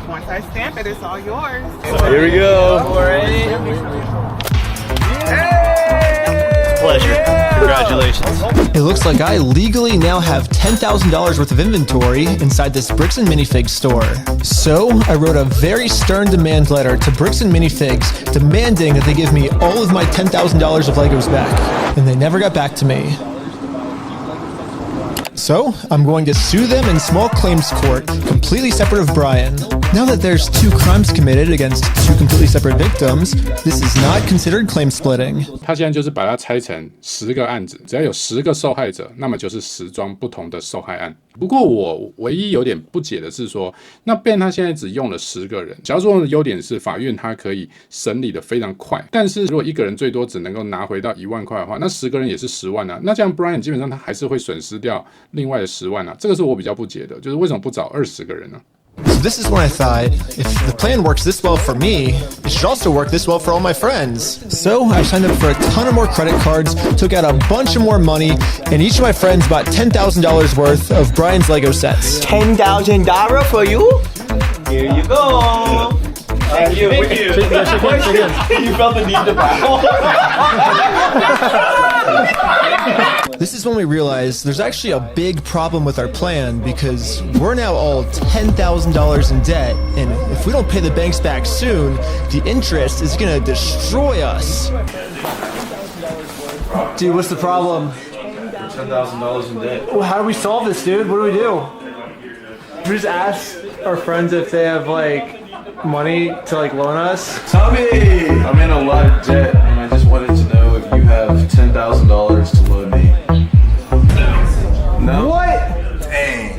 Once I stamp it, it's all yours. Here we go. Pleasure. Congratulations. It looks like I legally now have $10,000 worth of inventory inside this Bricks and Minifigs store. So I wrote a very stern demand letter to Bricks and Minifigs demanding that they give me all of my $10,000 of Legos back. And they never got back to me. So, I'm going to sue them in small claims court, completely separate of Brian. Now that there's 2 crimes committed against 2 completely separate victims, this is not considered claim splitting. 他现在就是把它拆成10个案子，只要有10个受害者，那么就是10桩不同的受害案。不过我唯一有点不解的是说，那 Ben 他现在只用了10个人，假如说优点是法院他可以审理的非常快，但是如果一个人最多只能够拿回到1万块的话，那10个人也是10万啊，那这样 Brian 基本上他还是会损失掉另外的10万啊，这个是我比较不解的，就是为什么不找20个人呢？So this is when I thought, if the plan works this well for me, it should also work this well for all my friends. So I signed up for a ton of more credit cards, took out a bunch of more money, and each of my friends bought $10,000 worth of Brian's Lego sets. $10,000 for you? Here you go. Thank you. Thank you. You felt the need to bow. This is when we realized there's actually a big problem with our plan because we're now all $10,000 in debt, and if we don't pay the banks back soon, the interest is gonna destroy us. Dude, what's the problem? We're $10,000 in debt. Well, how do we solve this, dude? What do we do? We just ask our friends if they have like money to like loan us. Tommy! I'm in a lot of debt, and I just wanted to know if you have $10,000 to loan me. No? What? Dang.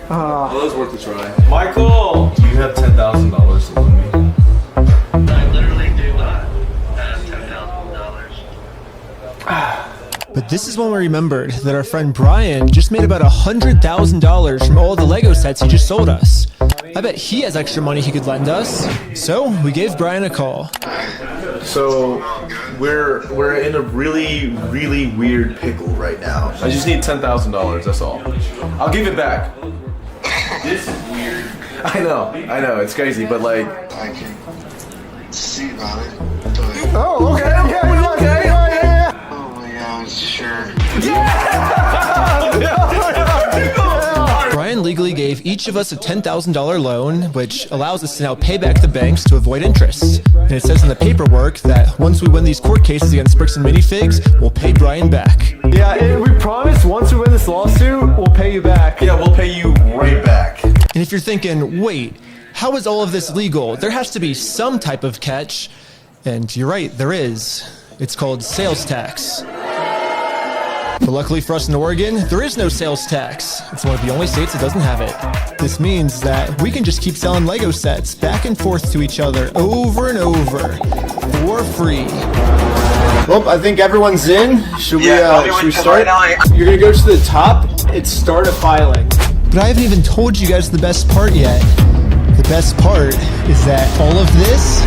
Well, it was worth a try. Michael! Do you have $10,000 to loan me? I literally do not have $10,000. But this is when we remembered that our friend Brian just made about $100,000 from all the Lego sets he just sold us. I bet he has extra money he could lend us. So we gave Brian a call. So we're in a really weird pickle right now. I just need $10,000. That's all. I'll give it back. This is weird. I know. It's crazy, but like. I can see about it. Oh, okay. Oh my God, sure. Brian legally gave each of us a $10,000 loan, which allows us to now pay back the banks to avoid interest. And it says in the paperwork that once we win these court cases against Bricks and Minifigs, we'll pay Brian back. Yeah, and we promise once we win this lawsuit, we'll pay you back. Yeah, we'll pay you right back. And if you're thinking, wait, how is all of this legal? There has to be some type of catch. And you're right, there is. It's called sales tax. But luckily for us in Oregon, there is no sales tax. It's one of the only states that doesn't have it. This means that we can just keep selling Lego sets back and forth to each other over and over for free. Well, I think everyone's in. Should we start? Right now, You're gonna go to the top and start a filing. But I haven't even told you guys the best part yet. The best part is that all of this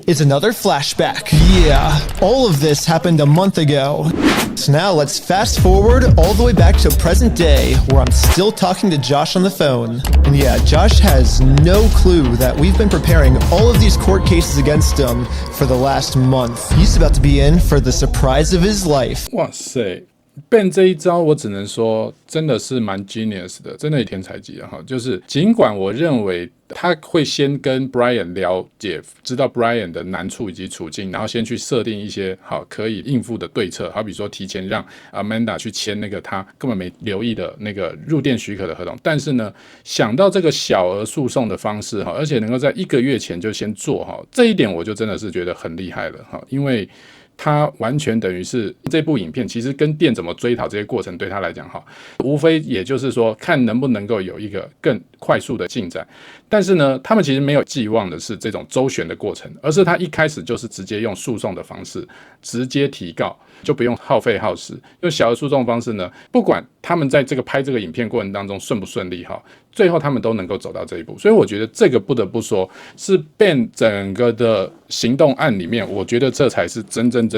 is another flashback. Yeah, all of this happened a month ago. So now let's fast forward all the way back to present day where I'm still talking to Josh on the phone. And yeah, Josh has no clue that we've been preparing all of these court cases against him for the last month. He's about to be in for the surprise of his life. 哇塞！Ben 这一招，我只能说真的是蛮 genius 的，真的天才级的哈。就是尽管我认为他会先跟 Brian 了解，知道 Brian 的难处以及处境，然后先去设定一些好可以应付的对策，好比说提前让 Amanda 去签那个他根本没留意的那个入店许可的合同。但是呢，想到这个小额诉讼的方式哈，而且能够在1个月前就先做哈，这一点我就真的是觉得很厉害了哈，因为他完全等于是这部影片其实跟店怎么追讨这些过程对他来讲无非也就是说看能不能够有一个更快速的进展。但是呢，他们其实没有寄望的是这种周旋的过程，而是他一开始就是直接用诉讼的方式直接提告，就不用耗费耗时。用小额诉讼方式呢，不管他们在这个拍这个影片过程当中顺不顺利最后他们都能够走到这一步。所以我觉得这个不得不说是 Ben 整个的行动案里面，我觉得这才是真正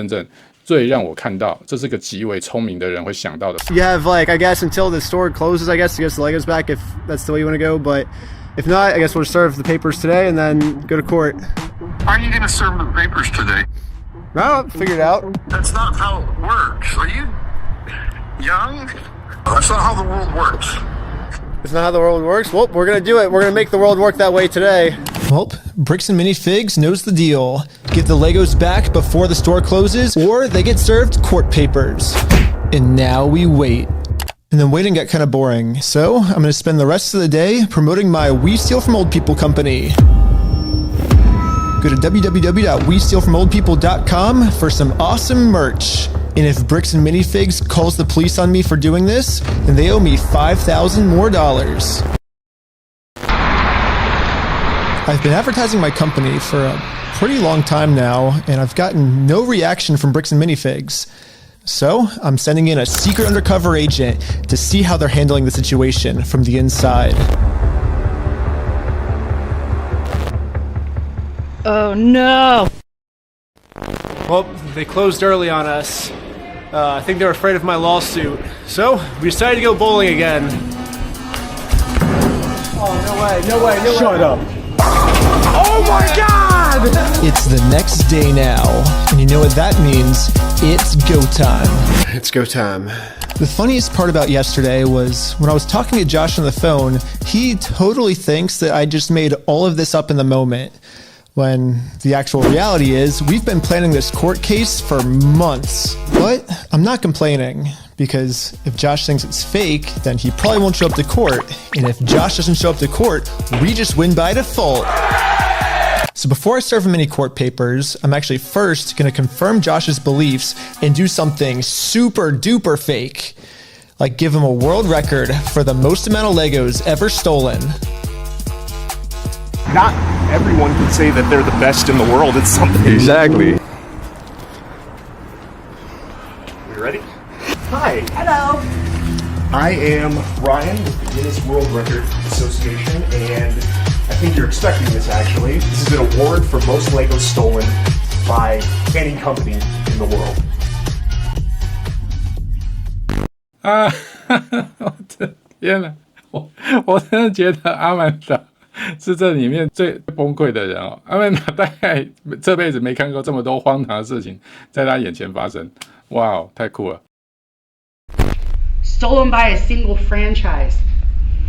最让我看到这是个极为聪明的人会想到的。 You have like, I guess, until the store closes, I guess, to get the Legos back if that's the way you want to go. But if not, I guess we'll serve the papers today and then go to court. How are you going to serve the papers today? No, figure it out. That's not how it works. Are you young? That's not how the world works. It's not how the world works? Well, we're going to do it. We're going to make the world work that way today. Well, Bricks and Minifigs knows the deal. Get the Legos back before the store closes, or they get served court papers. And now we wait. And then waiting got kind of boring, so I'm going to spend the rest of the day promoting my We Steal From Old People company. Go to www.westealfromoldpeople.com for some awesome merch. And if Bricks and Minifigs calls the police on me for doing this, then they owe me $5,000 more. I've been advertising my company for a pretty long time now, and I've gotten no reaction from Bricks and Minifigs. So I'm sending in a secret undercover agent to see how they're handling the situation from the inside. Oh no! Well, they closed early on us. I think they were afraid of my lawsuit. So, we decided to go bowling again. Oh, no way. Shut up. Oh my God! It's the next day now, and you know what that means. It's go time. It's go time. The funniest part about yesterday was when I was talking to Josh on the phone, he totally thinks that I just made all of this up in the moment. When the actual reality is, we've been planning this court case for months. But I'm not complaining, because if Josh thinks it's fake, then he probably won't show up to court. And if Josh doesn't show up to court, we just win by default. So before I serve him any court papers, I'm actually first gonna confirm Josh's beliefs and do something super duper fake. Like give him a world record for the most amount of Legos ever stolen. Not everyone can say that they're the best in the world at something. Exactly. We ready? Hi. Hello. I am Ryan with the Guinness World Record Association, and I think you're expecting this actually. This is an award for most Legos stolen by any company in the world. 啊，我的天哪！我真的觉得阿曼达是这里面最崩溃的人哦。阿曼达大概这辈子没看过这么多荒唐的事情在他眼前发生，哇哦，太酷了！ Stolen by a single franchise.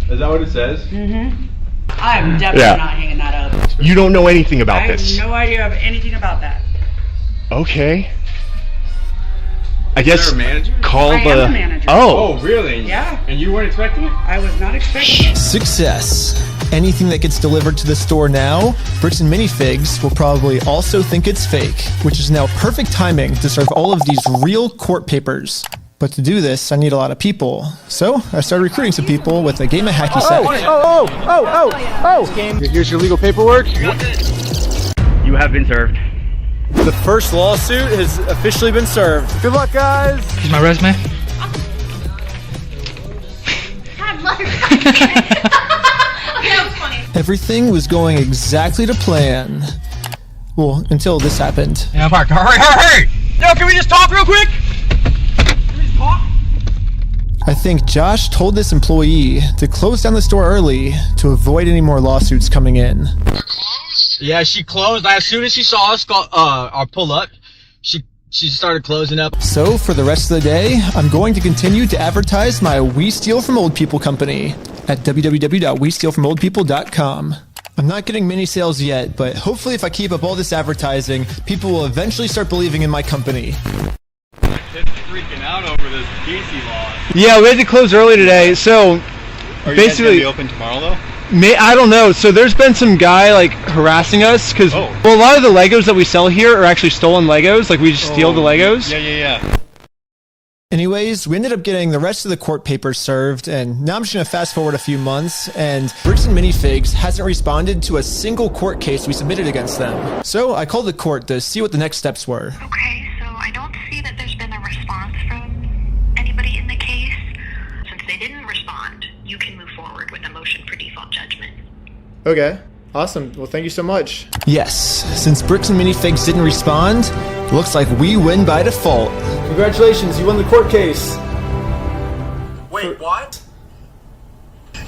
Is that what it says? Mm-hmm. I'm definitely not hanging that up. You don't know anything about this. I have no idea of anything about that. Okay. I guess call I am the manager. Oh, really? Yeah. And you weren't expecting it? I was not expecting it. Success. Anything that gets delivered to the store now, Bricks and Minifigs will probably also think it's fake, which is now perfect timing to serve all of these real court papers. But to do this, I need a lot of people. So I started recruiting some people with a game of hacky sack. Here's your legal paperwork. You have been served. The first lawsuit has officially been served. Good luck, guys. Here's my resume. That was funny. Everything was going exactly to plan. Well, until this happened. Yeah, Parker. Hurry! Yo, can we just talk real quick? Can we just talk? I think Josh told this employee to close down the store early to avoid any more lawsuits coming in. Yeah, she closed. As soon as she saw us pull up, she started closing up. So for the rest of the day, I'm going to continue to advertise my We Steal From Old People company at www.westealfromoldpeople.com. I'm not getting many sales yet, but hopefully if I keep up all this advertising, people will eventually start believing in my company. Just freaking out over this DC law. Yeah, we had to close early today, so Are you basically guys gonna be open tomorrow though? I don't know. So there's been some guy like harassing us because well, a lot of the Legos that we sell here are actually stolen Legos. Like we just steal the Legos. Yeah. Anyways, we ended up getting the rest of the court papers served, and now I'm just gonna fast forward a few months, and Bricks and Minifigs hasn't responded to a single court case we submitted against them. So I called the court to see what the next steps were. Okay, so I don't see that there's been a response from anybody in the case. Since they didn't respond, you can move forward with a motion for default judgment. Okay, awesome. Well, thank you so much. Yes, since Bricks and Minifigs didn't respond, looks like we win by default. Congratulations, you won the court case. Wait, what?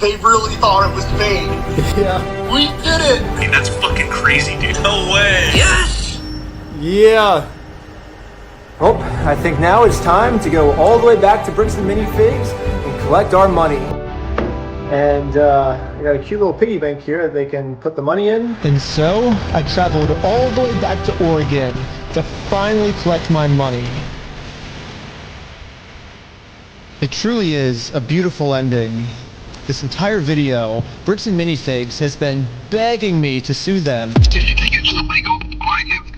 They really thought it was fake. Yeah. We did it! Hey, that's fucking crazy, dude. No way! Yes! Yeah. Well, I think now it's time to go all the way back to Bricks and Minifigs and collect our money. And I got a cute little piggy bank here that they can put the money in. And so I traveled all the way back to Oregon to finally collect my money. It truly is a beautiful ending. This entire video, Bricks and Minifigs has been begging me to sue them. If you think it's somebody, go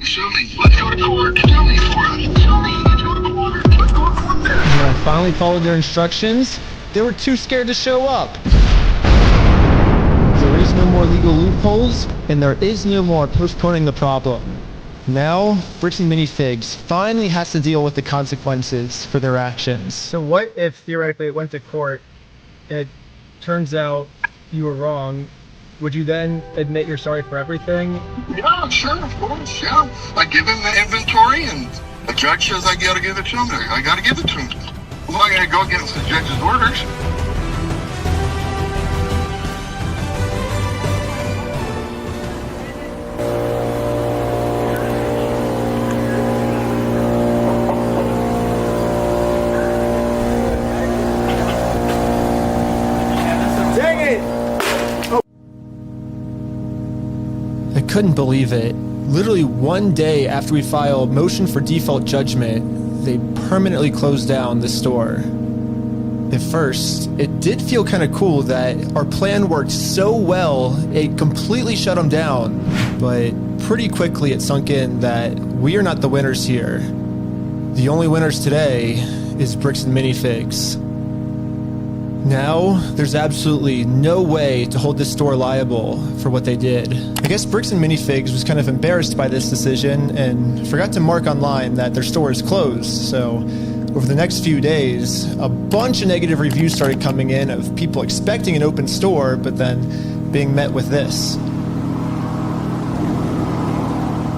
sue me. Let's go to court. Sue me for us. Sue me. Let's go to court. Let's go to court there. When I finally followed their instructions, they were too scared to show up. There is no more legal loopholes, and there is no more postponing the problem. Now, Bricks and Minifigs finally has to deal with the consequences for their actions. So what if theoretically it went to court and it turns out you were wrong? Would you then admit you're sorry for everything? Yeah, sure, of course, yeah. I give him the inventory and the judge says I gotta give it to him. I gotta give it to him. I'm not gonna go against the judge's orders. couldn't believe it. Literally one day after we filed motion for default judgment, they permanently closed down the store. At first, it did feel kind of cool that our plan worked so well, it completely shut them down. But pretty quickly it sunk in that we are not the winners here. The only winners today is Bricks and Minifigs. Now, there's absolutely no way to hold this store liable for what they did. I guess Bricks and Minifigs was kind of embarrassed by this decision and forgot to mark online that their store is closed, so over the next few days, a bunch of negative reviews started coming in of people expecting an open store, but then being met with this.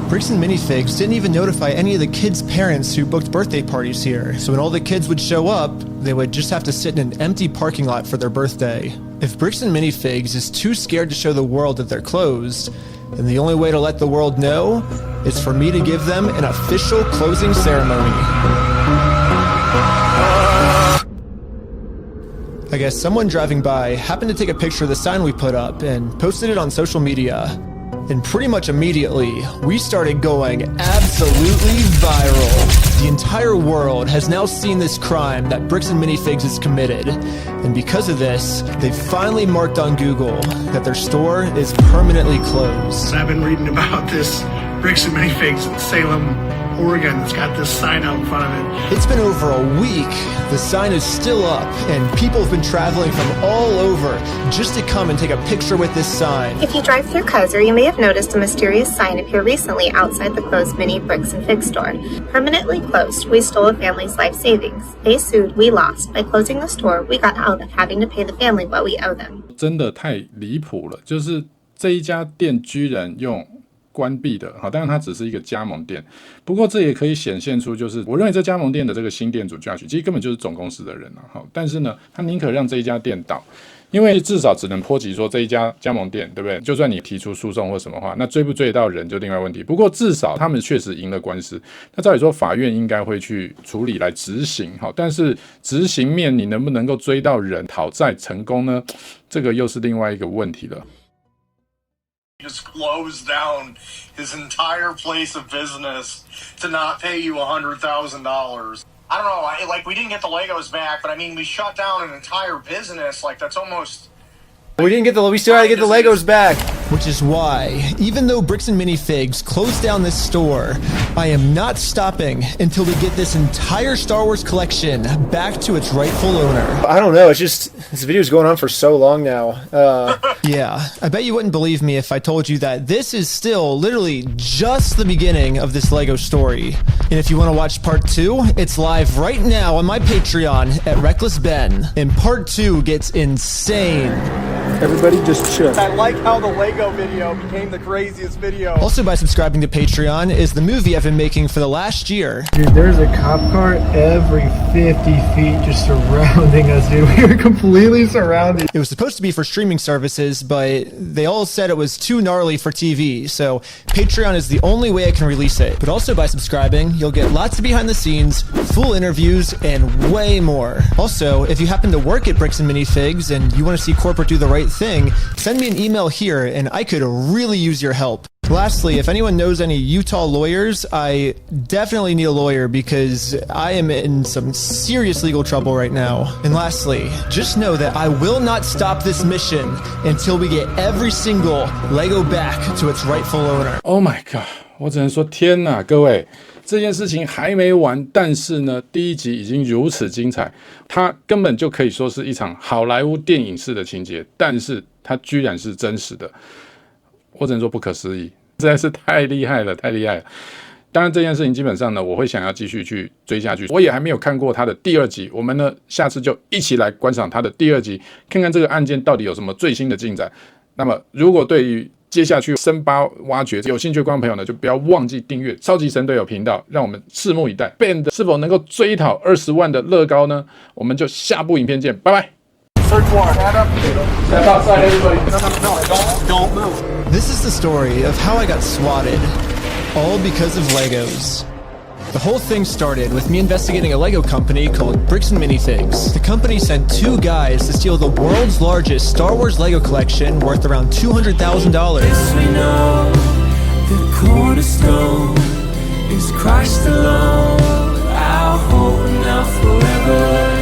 Bricks and Minifigs didn't even notify any of the kids' parents who booked birthday parties here, so when all the kids would show up, they would just have to sit in an empty parking lot for their birthday. If Bricks and Minifigs is too scared to show the world that they're closed, then the only way to let the world know is for me to give them an official closing ceremony. I guess someone driving by happened to take a picture of the sign we put up and posted it on social media. And pretty much immediately, we started going absolutely viral. The entire world has now seen this crime that Bricks and Minifigs has committed. And because of this, they finally marked on Google that their store is permanently closed. I've been reading about this Bricks and Minifigs in Salem, Oregon. It's got this sign out in front of it. It's been over a week. The sign is still up, and people have been traveling from all over just to come and take a picture with this sign. If you drive through Kaiser, you may have noticed a mysterious sign appear recently outside the closed Mini Bricks and Fig store. Permanently closed, we stole a family's life savings. They sued, we lost. By closing the store, we got out of having to pay the family what we owe them. 真的太离谱了，就是这一家店居然用关闭的，好，当然它只是一个加盟店，不过这也可以显现出，就是我认为这加盟店的这个新店主Josh，其实根本就是总公司的人啊，好，但是呢，他宁可让这一家店倒，因为至少只能波及说这一家加盟店，对不对？就算你提出诉讼或什么话，那追不追到人就另外问题。不过至少他们确实赢了官司，那照理说法院应该会去处理来执行，好，但是执行面你能不能够追到人讨债成功呢？这个又是另外一个问题了。Just closed down his entire place of business to not pay you $100,000. I don't know, like we didn't get the Legos back, but I mean we shut down an entire business. Like that's almost. We still had to get the Legos back. Which is why, even though Bricks and Minifigs closed down this store, I am not stopping until we get this entire Star Wars collection back to its rightful owner. I don't know, it's just, this video's going on for so long now. Yeah, I bet you wouldn't believe me if I told you that this is still literally just the beginning of this Lego story. And if you want to watch part 2, it's live right now on my Patreon at Reckless Ben. And part 2 gets insane. Everybody just chill. I like how the Lego video became the craziest video. Also by subscribing to Patreon is the movie I've been making for the last year. Dude, there's a cop car every 50 feet just surrounding us, dude. We were completely surrounded. It was supposed to be for streaming services, but they all said it was too gnarly for TV, so Patreon is the only way I can release it. But also by subscribing, you'll get lots of behind the scenes, full interviews, and way more. Also, if you happen to work at Bricks and Minifigs and you want to see corporate do the right thing, send me an email here and I could really use your help. Lastly, if anyone knows any Utah lawyers, I definitely need a lawyer because I am in some serious legal trouble right now. And lastly, just know that I will not stop this mission until we get every single Lego back to its rightful owner. Oh my god, 我只能说天哪，各位，这件事情还没完，但是呢，第一集已经如此精彩，它根本就可以说是一场好莱坞电影式的情节，但是它居然是真实的，我只能说不可思议，实在是太厉害了，太厉害了。当然这件事情基本上呢，我会想要继续去追下去，我也还没有看过它的第二集，我们呢下次就一起来观赏它的第二集，看看这个案件到底有什么最新的进展。那么如果对于接下去深扒挖掘有兴趣的观众朋友呢，就不要忘记订阅超级神队友频道，让我们拭目以待 Ben 是否能够追讨20万的乐高呢？我们就下部影片见，拜拜。Search warrant. Stand up. Step outside, everybody. No, don't move. This is the story of how I got swatted, all because of Legos. The whole thing started with me investigating a Lego company called Bricks and Minifigs. The company sent 2 guys to steal the world's largest Star Wars Lego collection worth around $200,000. the cornerstone is Christ alone, our hope now forever.